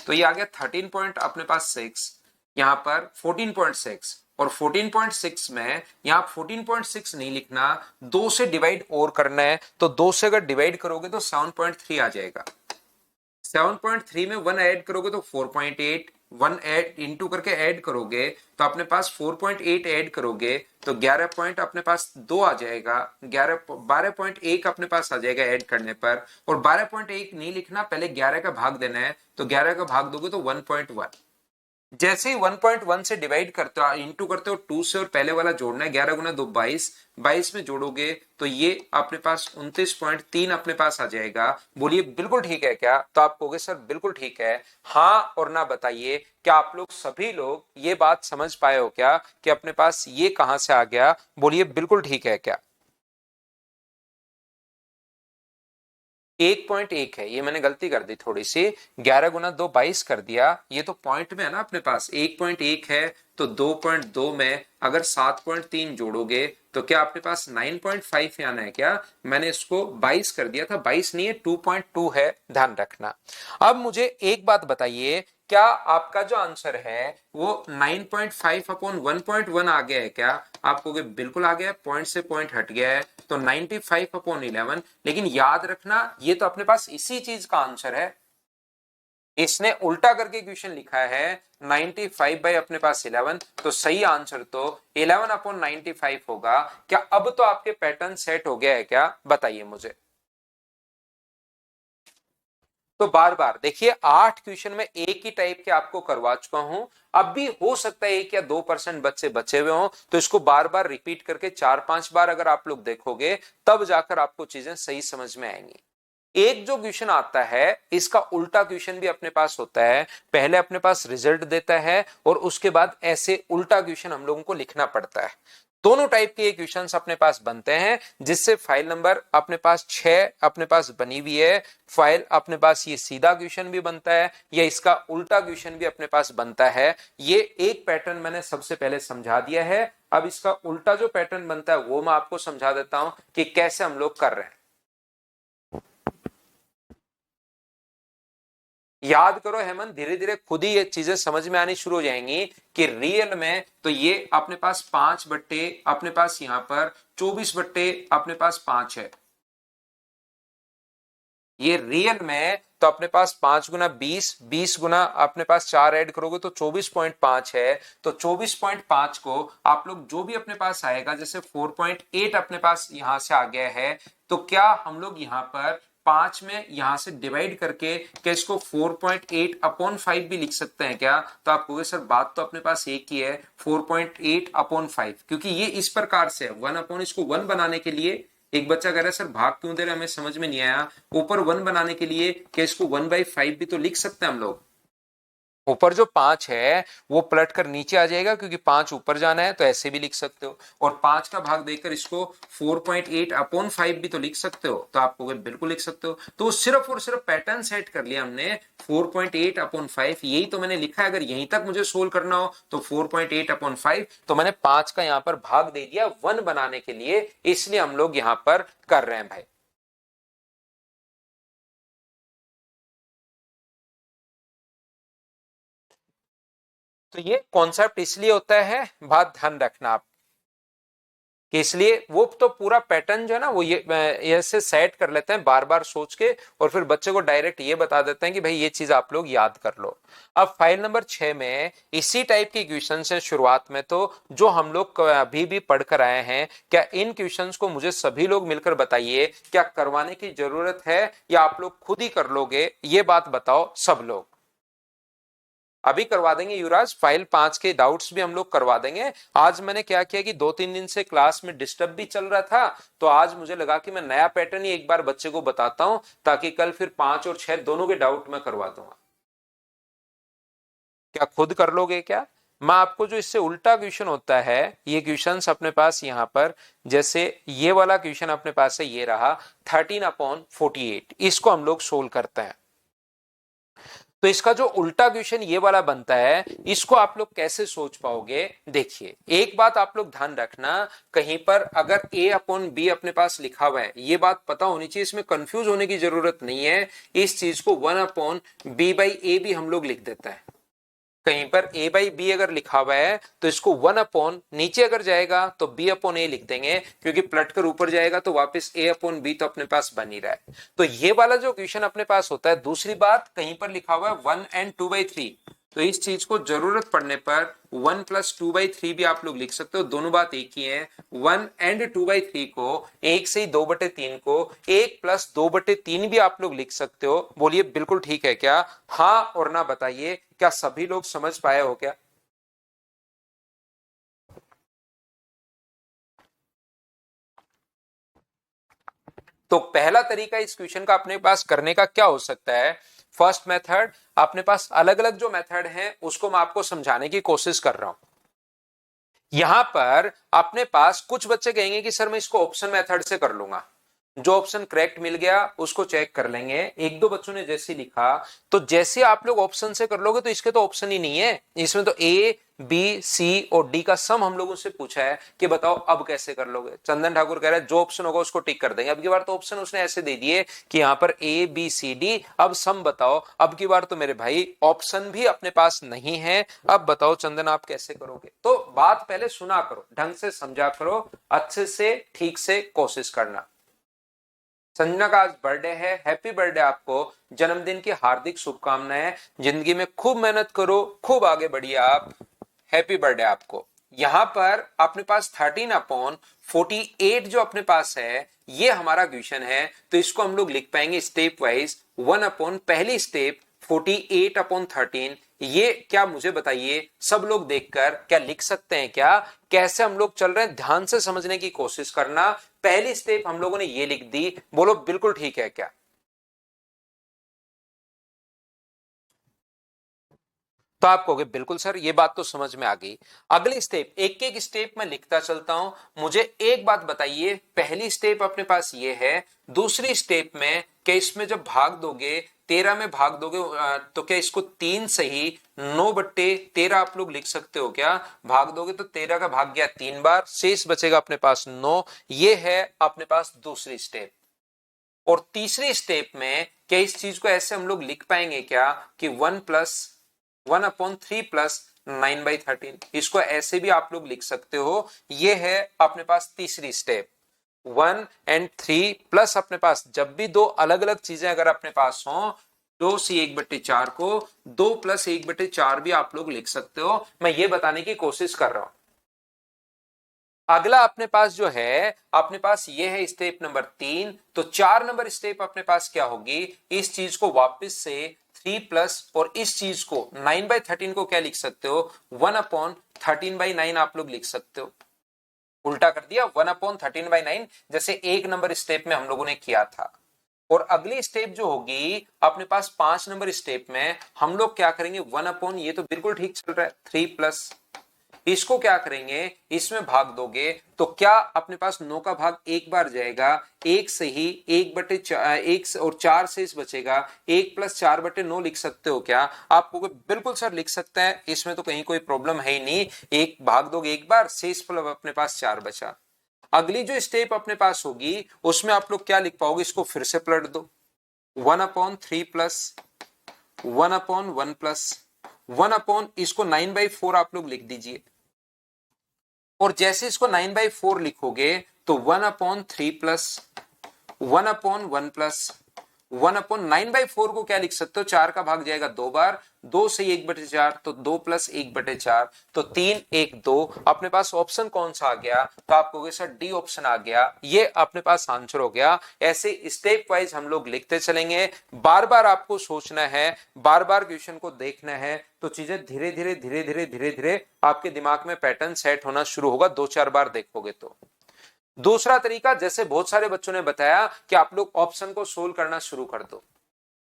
तो ये आ गया 13 पॉइंट अपने पास 6, यहां पर 14.6, और 14.6 में यहां 14.6 नहीं लिखना, 2 से डिवाइड और करना है, तो 2 से अगर डिवाइड करोगे तो 7.3 आ जाएगा। 7.3 में 1 ऐड करोगे तो 4.8, 1 ऐड इंटू करके ऐड करोगे तो अपने पास 4.8 ऐड करोगे तो 11 पॉइंट अपने पास 2 आ जाएगा, 12.1 अपने पास आ जाएगा ऐड करने पर, और 12.1 नहीं लिखना, पहले 11 का भाग देना है, तो 11 का भाग दोगे तो 1.1। जैसे ही 1.1 से डिवाइड करते हो, इंटू करते हो 2 से, और पहले वाला जोड़ना है, 11 × 2 22, 22 में जोड़ोगे तो ये अपने पास 29.3 अपने पास आ जाएगा। बोलिए बिल्कुल ठीक है क्या? तो आप कहोगे सर बिल्कुल ठीक है। हाँ और ना बताइए, क्या आप लोग सभी लोग ये बात समझ पाए हो क्या कि अपने पास ये कहां से आ गया? बोलिए बिल्कुल ठीक है क्या? 1.1 है, ये मैंने गलती कर दी थोड़ी सी, 11 × 2 22 कर दिया, ये तो पॉइंट में है ना अपने पास, 1.1 है, तो 2.2 में अगर 7.3 जोड़ोगे तो क्या अपने पास 9.5 आना है क्या? मैंने इसको 22 कर दिया था, 22 नहीं है 2.2 है, ध्यान रखना। अब मुझे एक बात बताइए, क्या आपका जो आंसर है वो 9.5/1.1 आ गया है क्या? आप कहोगे बिल्कुल आ गया है, पॉइंट से पॉइंट हट गया है, तो 95/11। लेकिन याद रखना ये तो अपने पास इसी चीज का आंसर है, इसने उल्टा करके क्वेश्चन लिखा है 95 बाई अपने पास 11, तो सही आंसर तो 11/95 होगा। क्या अब तो आपके पैटर्न सेट हो गया है क्या? बताइए मुझे। तो बार बार देखिए 8 क्वेश्चन में एक ही टाइप के आपको करवा चुका हूं। अब भी हो सकता है 1 या 2% बच्चे बचे हुए हों, तो इसको बार बार रिपीट करके 4-5 बार अगर आप लोग देखोगे तब जाकर आपको चीजें सही समझ में आएंगी। एक जो क्वेश्चन आता है इसका उल्टा क्वेश्चन भी अपने पास होता है। पहले अपने पास रिजल्ट देता है और उसके बाद ऐसे उल्टा क्वेश्चन हम लोगों को लिखना पड़ता है। दोनों टाइप के क्वेश्चंस अपने पास बनते हैं, जिससे फाइल नंबर अपने पास 6 अपने पास बनी हुई है। फाइल अपने पास ये सीधा क्वेश्चन भी बनता है या इसका उल्टा क्वेश्चन भी अपने पास बनता है। ये एक पैटर्न मैंने सबसे पहले समझा दिया है। अब इसका उल्टा जो पैटर्न बनता है वो मैं आपको समझा देता हूं कि कैसे हम लोग कर रहे हैं। याद करो हेमंत, धीरे धीरे खुद ही ये चीजें समझ में आनी शुरू हो जाएंगी कि रियल में तो ये अपने पास 5 बट्टे अपने पास यहां पर 24 बट्टे अपने पास 5 है। ये रियल में तो अपने पास 5 गुना 20, 20 गुना अपने पास 4 ऐड करोगे तो 24.5 है। तो 24.5 को आप लोग जो भी अपने पास आएगा, जैसे 4.8 अपने पास यहां से आ गया है, तो क्या हम लोग यहां पर 5 में यहां से डिवाइड करके क्या इसको 4.8 अपॉन 5 भी लिख सकते हैं क्या? तो आप कहोगे सर बात तो अपने पास एक ही है, 4.8 अपॉन 5, क्योंकि ये इस प्रकार से है 1 अपॉन, इसको 1 बनाने के लिए एक बच्चा कह रहा है सर भाग क्यों दे रहे, हमें समझ में नहीं आया। ऊपर 1 बनाने के लिए क्या इसको 1/5 भी तो लिख सकते हैं हम लोग। ऊपर जो 5 है वो पलट कर नीचे आ जाएगा, क्योंकि 5 ऊपर जाना है, तो ऐसे भी लिख सकते हो। और 5 का भाग देकर इसको 4.8 अपॉन 5 भी तो लिख सकते हो। तो आपको बिल्कुल लिख सकते हो। तो सिर्फ और सिर्फ पैटर्न सेट कर लिया हमने 4.8 अपॉन 5, यही तो मैंने लिखा है। अगर यहीं तक मुझे सोल्व करना हो तो 4.8 अपॉन 5, तो मैंने 5 का यहां पर भाग दे दिया 1 बनाने के लिए, इसलिए हम लोग यहां पर कर रहे हैं भाई। तो ये कॉन्सेप्ट इसलिए होता है, बात ध्यान रखना आप, कि इसलिए वो तो पूरा पैटर्न जो है ना वो ये ऐसे सेट कर लेते हैं बार बार सोच के, और फिर बच्चे को डायरेक्ट ये बता देते हैं कि भाई ये चीज आप लोग याद कर लो। अब फाइल नंबर 6 में इसी टाइप की क्वेश्चन है शुरुआत में, तो जो हम लोग अभी भी पढ़कर आए हैं, क्या इन क्वेश्चंस को मुझे सभी लोग मिलकर बताइए, क्या करवाने की जरूरत है या आप लोग खुद ही कर लोगे? ये बात बताओ सब लोग। अभी करवा देंगे युवराज, फाइल 5 के डाउट्स भी हम लोग करवा देंगे। आज मैंने क्या किया कि 2-3 दिन से क्लास में डिस्टर्ब भी चल रहा था, तो आज मुझे लगा कि मैं नया पैटर्न ही एक बार बच्चे को बताता हूं, ताकि कल फिर 5 और 6 दोनों के डाउट मैं करवा दूंगा। क्या खुद कर लोगे क्या? मैं आपको जो इससे उल्टा क्वेश्चन होता है, ये क्वेश्चन अपने पास यहां पर, जैसे ये वाला क्वेश्चन अपने पास है, ये रहा 13/48, इसको हम लोग सोल्व करते हैं। तो इसका जो उल्टा क्वेश्चन ये वाला बनता है, इसको आप लोग कैसे सोच पाओगे? देखिए एक बात आप लोग ध्यान रखना, कहीं पर अगर a अपॉन बी अपने पास लिखा हुआ है, ये बात पता होनी चाहिए, इसमें कंफ्यूज होने की जरूरत नहीं है। इस चीज को 1/b/a भी हम लोग लिख देते हैं। कहीं पर a/b अगर लिखा हुआ है तो इसको 1 अपॉन, नीचे अगर जाएगा तो b अपॉन a लिख देंगे, क्योंकि पलट कर ऊपर जाएगा तो वापस a अपॉन b तो अपने पास बन ही रहा है। तो ये वाला जो क्वेश्चन अपने पास होता है। दूसरी बात, कहीं पर लिखा हुआ है 1 and 2/3, तो इस चीज को जरूरत पड़ने पर 1 + 2/3 भी आप लोग लिख सकते हो, दोनों बात एक ही है। 1 and 2/3 को 1 से 2/3 को 1 + 2/3 भी आप लोग लिख सकते हो। बोलिए बिल्कुल ठीक है क्या? हाँ और ना बताइए, क्या सभी लोग समझ पाए हो क्या? तो पहला तरीका इस क्वेश्चन का अपने पास करने का क्या हो सकता है? फर्स्ट मेथड, अपने पास अलग अलग जो मेथड है उसको मैं आपको समझाने की कोशिश कर रहा हूं। यहां पर अपने पास कुछ बच्चे कहेंगे कि सर मैं इसको ऑप्शन मेथड से कर लूंगा, जो ऑप्शन करेक्ट मिल गया उसको चेक कर लेंगे। एक दो बच्चों ने जैसे लिखा, तो जैसे आप लोग ऑप्शन से कर लोगे तो इसके तो ऑप्शन ही नहीं है, इसमें तो ए बी सी और डी का सम हम लोगों से पूछा है कि बताओ अब कैसे कर लोगे। चंदन ठाकुर कह रहा है जो ऑप्शन होगा उसको टिक कर देंगे। अब की बार तो ऑप्शन उसने ऐसे दे दिए कि यहाँ पर ए बी सी डी, अब सम बताओ। अब की बार तो मेरे भाई ऑप्शन भी अपने पास नहीं है। अब बताओ चंदन आप कैसे करोगे? तो बात पहले सुना करो, ढंग से समझा करो, अच्छे से ठीक से कोशिश करना। संजना का आज बर्थडे है, हैप्पी बर्थडे आपको, जन्मदिन की हार्दिक शुभकामनाएं। जिंदगी में खूब मेहनत करो, खूब आगे बढ़िए आप, हैप्पी बर्थडे आपको। यहां पर अपने पास 13/48 जो अपने पास है, ये हमारा क्वेश्चन है, तो इसको हम लोग लिख पाएंगे स्टेप वाइज 1 अपॉन पहली स्टेप 48 अपॉन 13। ये क्या मुझे बताइए, सब लोग देखकर क्या लिख सकते हैं क्या? कैसे हम लोग चल रहे हैं, ध्यान से समझने की कोशिश करना। पहली स्टेप हम लोगों ने ये लिख दी, बोलो बिल्कुल ठीक है क्या? तो आप कहोगे बिल्कुल सर, ये बात तो समझ में आ गई। अगली स्टेप, एक एक स्टेप में लिखता चलता हूं। मुझे एक बात बताइए, पहली स्टेप अपने पास ये है, दूसरी स्टेप में क्या इसमें जब भाग दोगे 13 में भाग दोगे तो क्या इसको 3 सही 9/13 आप लोग लिख सकते हो क्या? भाग दोगे तो 13 का भाग गया 3 बार, शेष बचेगा अपने पास 9। ये है अपने पास दूसरी स्टेप। और तीसरी स्टेप में क्या इस चीज को ऐसे हम लोग लिख पाएंगे क्या कि 1+1/3 प्लस 9/13, इसको ऐसे भी आप लोग लिख सकते हो। ये है अपने पास तीसरी स्टेप। 1 और 3 प्लस अपने पास जब भी दो अलग अलग चीजें अगर अपने पास हो, 2c1/4 को 2+1/4 भी आप लोग लिख सकते हो। मैं ये बताने की कोशिश कर रहा हूं। अगला अपने पास जो है, अपने पास ये है स्टेप नंबर 3। तो 4 नंबर स्टेप अपने पास क्या होगी, इस चीज को वापस से 3 प्लस और इस चीज को 9/13 को क्या लिख सकते हो, 1/13/9 आप लोग लिख सकते हो। उल्टा कर दिया, 1/13/9, जैसे एक नंबर स्टेप में हम लोगों ने किया था। और अगली स्टेप जो होगी अपने पास 5 नंबर स्टेप में हम लोग क्या करेंगे, 1 ये तो बिल्कुल ठीक चल रहा है, 3 प्लस इसको क्या करेंगे, इसमें भाग दोगे तो क्या अपने पास 9 का भाग एक बार जाएगा, एक से ही 1/1 और 4 से इस बचेगा, 1+4/9 लिख सकते हो क्या? आपको बिल्कुल सर लिख सकते हैं, इसमें तो कहीं कोई प्रॉब्लम है ही नहीं। एक भाग दोगे एक बार, शेष फल अपने पास 4 बचा। अगली जो स्टेप अपने पास होगी उसमें आप लोग क्या लिख पाओगे, इसको फिर से पलट दो, 1/3 प्लस 1/1 प्लस 1 इसको 9/4 आप लोग लिख दीजिए। और जैसे इसको 9/4 लिखोगे तो 1/3 प्लस 1/1 प्लस 1/9/4 को क्या लिख सकते हो, 4 का भाग जाएगा 2 बार, 2 से 1/4 तो 2+1/4 तो 3 1 2। अपने पास ऑप्शन कौन सा आ गया, तो आप कहोगे सर डी ऑप्शन आ गया। ये अपने पास आंसर हो गया। ऐसे स्टेप वाइज हम लोग लिखते चलेंगे, बार बार आपको सोचना है, बार बार क्वेश्चन को देखना है, तो चीजें धीरे धीरे धीरे धीरे धीरे धीरे आपके दिमाग में पैटर्न सेट होना शुरू होगा, 2-4 बार देखोगे तो। दूसरा तरीका, जैसे बहुत सारे बच्चों ने बताया कि आप लोग ऑप्शन को सोल्व करना शुरू कर दो।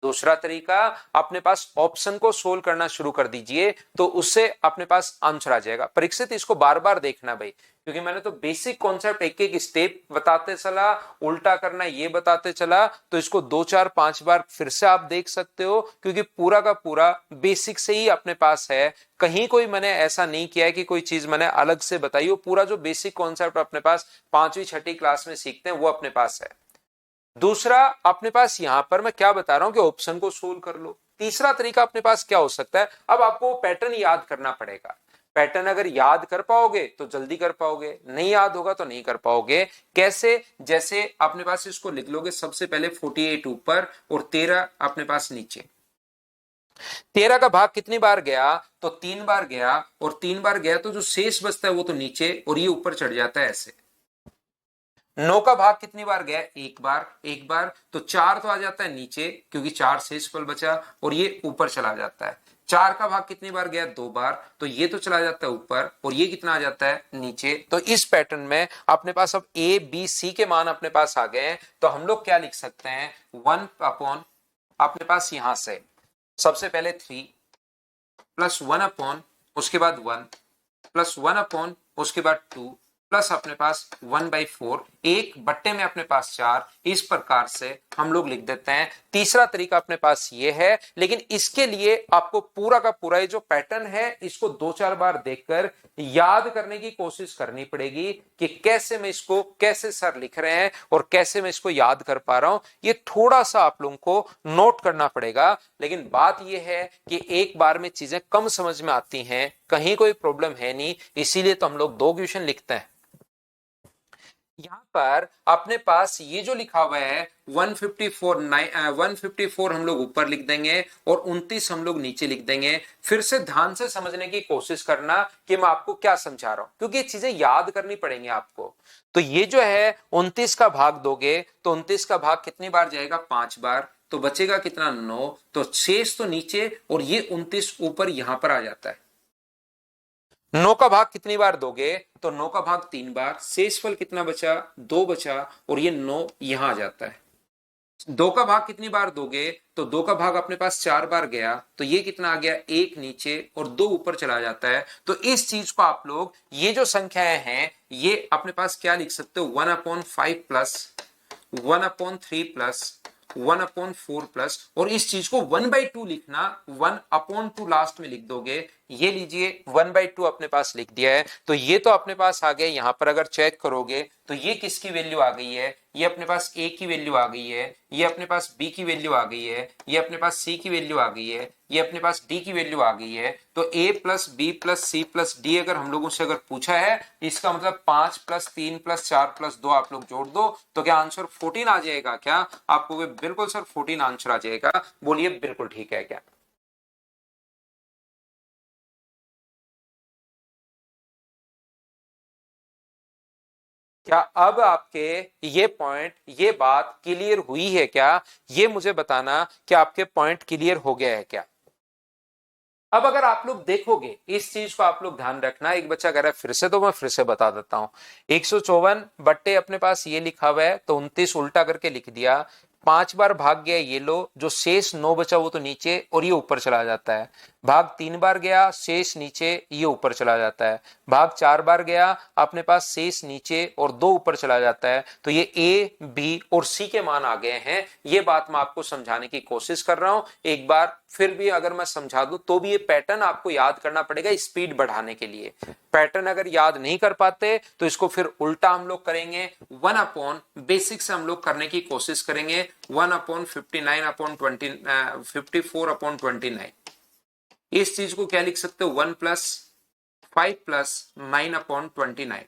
दूसरा तरीका, अपने पास ऑप्शन को सोल्व करना शुरू कर दीजिए, तो उससे अपने पास आंसर आ जाएगा। परीक्षित इसको बार बार देखना भाई, क्योंकि मैंने तो बेसिक कॉन्सेप्ट एक एक स्टेप बताते चला, उल्टा करना ये बताते चला, तो इसको 2 4 5 बार फिर से आप देख सकते हो, क्योंकि पूरा का पूरा बेसिक से ही अपने पास है। कहीं कोई मैंने ऐसा नहीं किया है कि कोई चीज मैंने अलग से बताई हो, पूरा जो बेसिक कॉन्सेप्ट अपने पास 5वीं 6ठी क्लास में सीखते हैं वो अपने पास है। दूसरा अपने पास यहां पर मैं क्या बता रहा हूं कि ऑप्शन को सोल्व कर लो। तीसरा तरीका अपने पास क्या हो सकता है, अब आपको पैटर्न याद करना पड़ेगा। पैटर्न अगर याद कर पाओगे तो जल्दी कर पाओगे, नहीं याद होगा तो नहीं कर पाओगे। कैसे, जैसे अपने पास इसको लिख लोगे, सबसे पहले 48 ऊपर और 13 अपने पास नीचे। 13 का भाग कितनी बार गया, तो 3 बार गया, और 3 बार गया तो जो शेष बचता है वो तो नीचे, और ये ऊपर चढ़ जाता है ऐसे। 9 का भाग कितनी बार गया, एक बार, एक बार, तो 4 तो आ जाता है नीचे, क्योंकि 4 शेषफल बचा, और ये ऊपर चला जाता है। 4 का भाग कितनी बार गया, 2 बार, तो ये तो चला जाता है ऊपर, और ये कितना आ जाता है नीचे। तो इस पैटर्न में अपने पास अब ए बी सी के मान अपने पास आ गए हैं, तो हम लोग क्या लिख सकते हैं, 1 अपने पास यहां से सबसे पहले 3 प्लस 1 उसके बाद 1 प्लस 1 उसके बाद 2 प्लस अपने पास 1/4, एक बट्टे में अपने पास 4, इस प्रकार से हम लोग लिख देते हैं। तीसरा तरीका अपने पास ये है, लेकिन इसके लिए आपको पूरा का पूरा ये जो पैटर्न है इसको 2-4 बार देखकर याद करने की कोशिश करनी पड़ेगी कि कैसे मैं इसको, कैसे सर लिख रहे हैं और कैसे मैं इसको याद कर पा रहा हूं। ये थोड़ा सा आप लोगों को नोट करना पड़ेगा, लेकिन बात यह है कि एक बार में चीजें कम समझ में आती हैं, कहीं कोई प्रॉब्लम है नहीं, इसीलिए तो हम लोग 2 क्वेश्चन लिखते हैं। यहाँ पर अपने पास ये जो लिखा हुआ है 154 154 हम लोग ऊपर लिख देंगे और 29 हम लोग नीचे लिख देंगे। फिर से ध्यान से समझने की कोशिश करना कि मैं आपको क्या समझा रहा हूं, क्योंकि ये चीजें याद करनी पड़ेंगी आपको। तो ये जो है 29 का भाग दोगे तो 29 का भाग कितनी बार जाएगा, 5 बार, तो बचेगा कितना, 9। तो शेष तो नीचे और ये 29 ऊपर यहां पर आ जाता है। 9 का भाग कितनी बार दोगे, तो 9 का भाग 3 बार, शेषफल कितना बचा, 2 बचा, और ये 9 यहां आ जाता है। 2 का भाग कितनी बार दोगे, तो 2 का भाग अपने पास 4 बार गया, तो ये कितना आ गया, 1 नीचे और 2 ऊपर चला जाता है। तो इस चीज को आप लोग, ये जो संख्याएं हैं, ये अपने पास क्या लिख सकते हो, 1/5 प्लस 1/3 प्लस 1/4 प्लस, और इस चीज को 1/2 लिखना, 1/2 लास्ट में लिख दोगे। ये लीजिए 1/2 अपने पास लिख दिया है। तो ये तो अपने पास आ गया। यहां पर अगर चेक करोगे तो ये किसकी वैल्यू आ गई है, ये अपने पास ए की वैल्यू आ गई है, ये अपने पास बी की वैल्यू आ गई है, ये अपने पास सी की वैल्यू आ गई है, ये अपने पास डी की वैल्यू आ गई है। तो A plus B plus C plus D अगर हम लोगों से अगर पूछा है, इसका मतलब 5 प्लस 3 प्लस 4 प्लस 2 आप लोग जोड़ दो, तो क्या आंसर 14 आ जाएगा क्या? आपको बिल्कुल सर 14 आंसर आ जाएगा। बोलिए बिल्कुल ठीक है क्या? क्या अब आपके ये पॉइंट, ये बात क्लियर हुई है क्या? ये मुझे बताना कि आपके पॉइंट क्लियर हो गया है क्या? अब अगर आप लोग देखोगे इस चीज को, आप लोग ध्यान रखना। एक बच्चा कह रहा है फिर से, तो मैं फिर से बता देता हूं। 154 बट्टे अपने पास ये लिखा हुआ है, तो 29 उल्टा करके लिख दिया। 5 बार भाग गया, ये लो, जो शेष 9 बचा वो तो नीचे और ये ऊपर चला जाता है। भाग 3 बार गया, शेष नीचे, ये ऊपर चला जाता है। भाग 4 बार गया, अपने पास शेष नीचे और 2 ऊपर चला जाता है। तो ये ए बी और सी के मान आ गए हैं। ये बात मैं आपको समझाने की कोशिश कर रहा हूं। एक बार फिर भी अगर मैं समझा दूं तो भी ये पैटर्न आपको याद करना पड़ेगा स्पीड बढ़ाने के लिए। पैटर्न अगर याद नहीं कर पाते तो इसको फिर उल्टा हम लोग करेंगे, 1 बेसिक से हम लोग करने की कोशिश करेंगे। 1/59/20 54/29। इस चीज को क्या लिख सकते हो, 1+5 प्लस 9/29।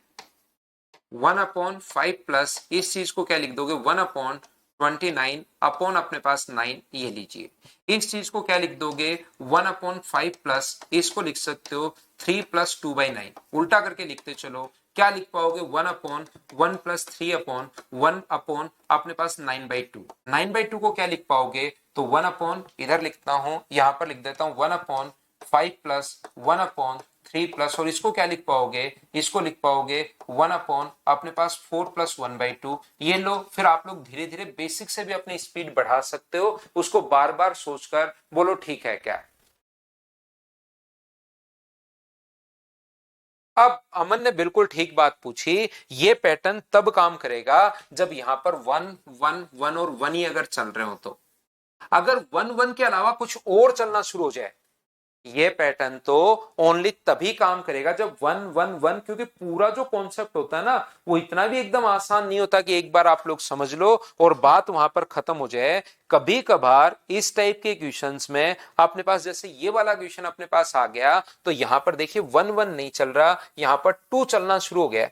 1/5 प्लस इस चीज को क्या लिख दोगे, 1/29 अपॉन अपने पास 9, ये लीजिए। इस चीज को क्या लिख दोगे, 1/5 प्लस इसको लिख सकते हो 3 प्लस 2/9। उल्टा करके लिखते चलो, क्या लिख पाओगे, 1/1 प्लस 3/1 अपॉन अपने पास 9/2। 9/2 को क्या लिख पाओगे, तो 1 अपॉन, इधर लिखता हूं, यहां पर लिख देता हूं 1/5 प्लस 1/3 प्लस, और इसको क्या लिख पाओगे, इसको लिख पाओगे 1 अपॉन अपने पास 4 प्लस 1/2। ये लो, फिर आप लोग धीरे धीरे बेसिक से भी अपनी स्पीड बढ़ा सकते हो, उसको बार बार सोचकर बोलो ठीक है क्या। अब अमन ने बिल्कुल ठीक बात पूछी। ये पैटर्न तब काम करेगा जब यहां पर 1 1 1 और 1 ही अगर चल रहे हो। तो अगर 1 1 के अलावा कुछ और चलना शुरू हो जाए, ये पैटर्न तो ओनली तभी काम करेगा जब 1 1 1, क्योंकि पूरा जो कॉन्सेप्ट होता है ना, वो इतना भी एकदम आसान नहीं होता कि एक बार आप लोग समझ लो और बात वहां पर खत्म हो जाए। कभी कभार इस टाइप के क्वेश्चंस में अपने पास, जैसे ये वाला क्वेश्चन अपने पास आ गया, तो यहां पर देखिए 1 1 नहीं चल रहा, यहां पर 2 चलना शुरू हो गया।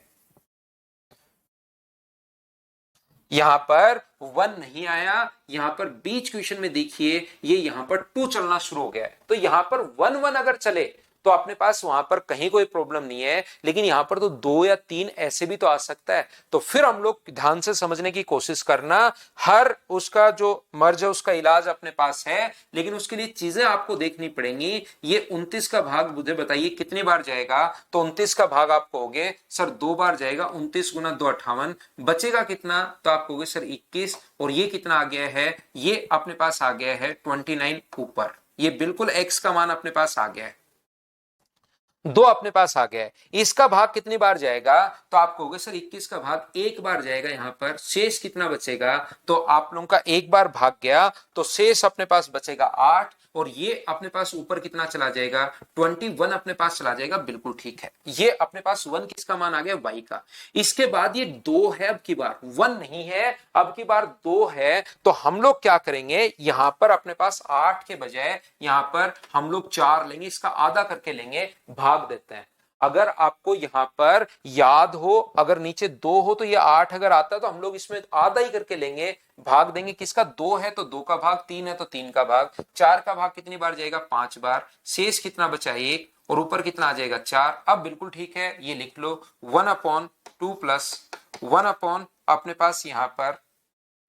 यहां पर 1 नहीं आया, यहां पर बीच क्वेश्चन में देखिए ये यहां पर 2 चलना शुरू हो गया है। तो यहां पर 1 1 अगर चले तो अपने पास वहां पर कहीं कोई प्रॉब्लम नहीं है, लेकिन यहां पर तो 2 या 3 ऐसे भी तो आ सकता है। तो फिर हम लोग ध्यान से समझने की कोशिश करना। हर उसका जो मर्ज है उसका इलाज अपने पास है, लेकिन उसके लिए चीजें आपको देखनी पड़ेंगी। ये 29 का भाग मुझे बताइए कितनी बार जाएगा, तो 29 का भाग आप कहोगे सर 2 बार जाएगा, 29 गुना 2 58, बचेगा कितना, तो आप कहोगे सर 21, और ये कितना आ गया है, ये अपने पास आ गया है 29 ऊपर। ये बिल्कुल x का मान अपने पास आ गया है, 2 अपने पास आ गया है। इसका भाग कितनी बार जाएगा, तो आप कहोगे सर 21 का भाग एक बार जाएगा, यहां पर शेष कितना बचेगा, तो आप लोगों का एक बार भाग गया तो शेष अपने पास बचेगा 8, और ये अपने पास ऊपर कितना चला जाएगा, 21 अपने पास चला जाएगा। बिल्कुल ठीक है, ये अपने पास 1 किसका मान आ गया, y का। इसके बाद ये 2 है, अब की बार 1 नहीं है, अब की बार 2 है। तो हम लोग क्या करेंगे, यहां पर अपने पास 8 के बजाय यहां पर हम लोग 4 लेंगे, इसका आधा करके लेंगे, भाग देते हैं। अगर आपको यहां पर याद हो, अगर नीचे 2 हो तो ये 8 अगर आता है तो हम लोग इसमें आधा ही करके लेंगे, भाग देंगे। किसका 2 है तो 2 का भाग, 3 है तो 3 का भाग, 4 का भाग कितनी बार जाएगा 5 बार, शेष कितना बचा 1 और ऊपर कितना आ जाएगा 4। अब बिल्कुल ठीक है, ये लिख लो 1/2 प्लस 1 अपने पास यहां पर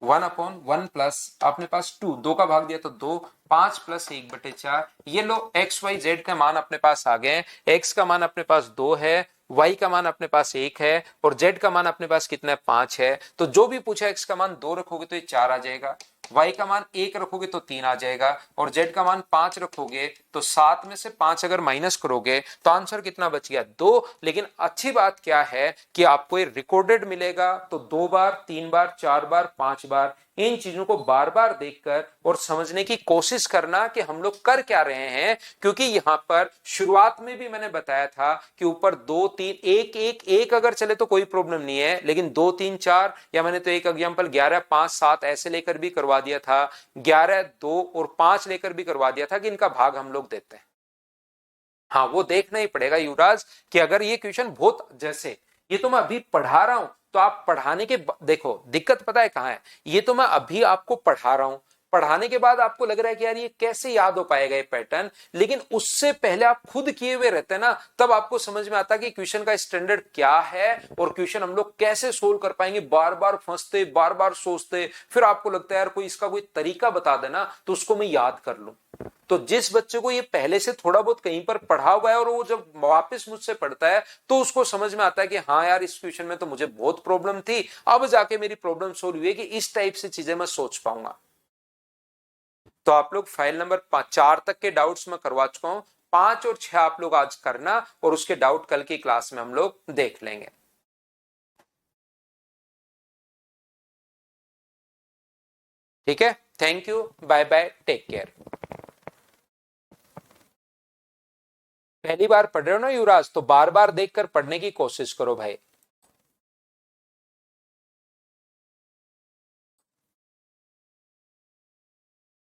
1/1 प्लस अपने पास 2, 2 का भाग दिया तो 2, 5 प्लस 1/4। ये लो एक्स वाई जेड का मान अपने पास आ गए। एक्स का मान अपने पास 2 है, वाई का मान अपने पास 1 है और जेड का मान अपने पास कितना है 5 है। तो जो भी पूछा एक्स का मान 2 रखोगे तो ये 4 आ जाएगा, वाई का मान 1 रखोगे तो 3 आ जाएगा और जेड का मान 5 रखोगे तो 7 में से 5 अगर माइनस करोगे तो आंसर कितना बच गया 2। लेकिन अच्छी बात क्या है कि आपको ये रिकॉर्डेड मिलेगा, तो 2 बार, 3 बार, 4 बार, 5 बार इन चीजों को बार बार देखकर और समझने की कोशिश करना कि हम लोग कर क्या रहे हैं। क्योंकि यहां पर शुरुआत में भी मैंने बताया था कि ऊपर 2 3 1 1 1 अगर चले तो कोई प्रॉब्लम नहीं है, लेकिन 2 3 4 या मैंने तो एक एग्जांपल 11 5 7 ऐसे लेकर भी करवा दिया था, 11 2 और 5 लेकर भी करवा दिया था कि इनका भाग हम लोग देते हैं। हाँ, वो देखना ही पड़ेगा युवराज कि अगर ये क्वेश्चन बहुत, जैसे ये तो मैं अभी पढ़ा रहा हूं तो आप पढ़ाने के देखो दिक्कत पता है कहां है, ये तो मैं अभी आपको पढ़ा रहा हूं, पढ़ाने के बाद आपको लग रहा है कि यार ये कैसे याद हो पाएगा ये पैटर्न, लेकिन उससे पहले आप खुद किए हुए रहते हैं ना, तब आपको समझ में आता कि क्वेश्चन का स्टैंडर्ड क्या है और क्वेश्चन हम लोग कैसे सोल्व कर पाएंगे। बार बार फंसते, बार बार सोचते, फिर आपको लगता है यार कोई इसका कोई तरीका बता देना तो उसको मैं याद कर लूं। तो जिस बच्चे को ये पहले से थोड़ा बहुत कहीं पर पढ़ा हुआ है और वो जब वापस मुझसे पढ़ता है तो उसको समझ में आता है कि हाँ यार इस क्वेश्चन में तो मुझे बहुत प्रॉब्लम थी, अब जाके मेरी प्रॉब्लम सोल्व हुई है कि इस टाइप से चीजें मैं सोच पाऊंगा। तो आप लोग फाइल नंबर 4 तक के डाउट्स मैं करवा चुका हूं, 5 और 6 आप लोग आज करना और उसके डाउट कल की क्लास में हम लोग देख लेंगे। ठीक है, thank you, bye bye, take care. पहली बार पढ़ रहे हो ना युवराज, तो बार बार देखकर पढ़ने की कोशिश करो भाई।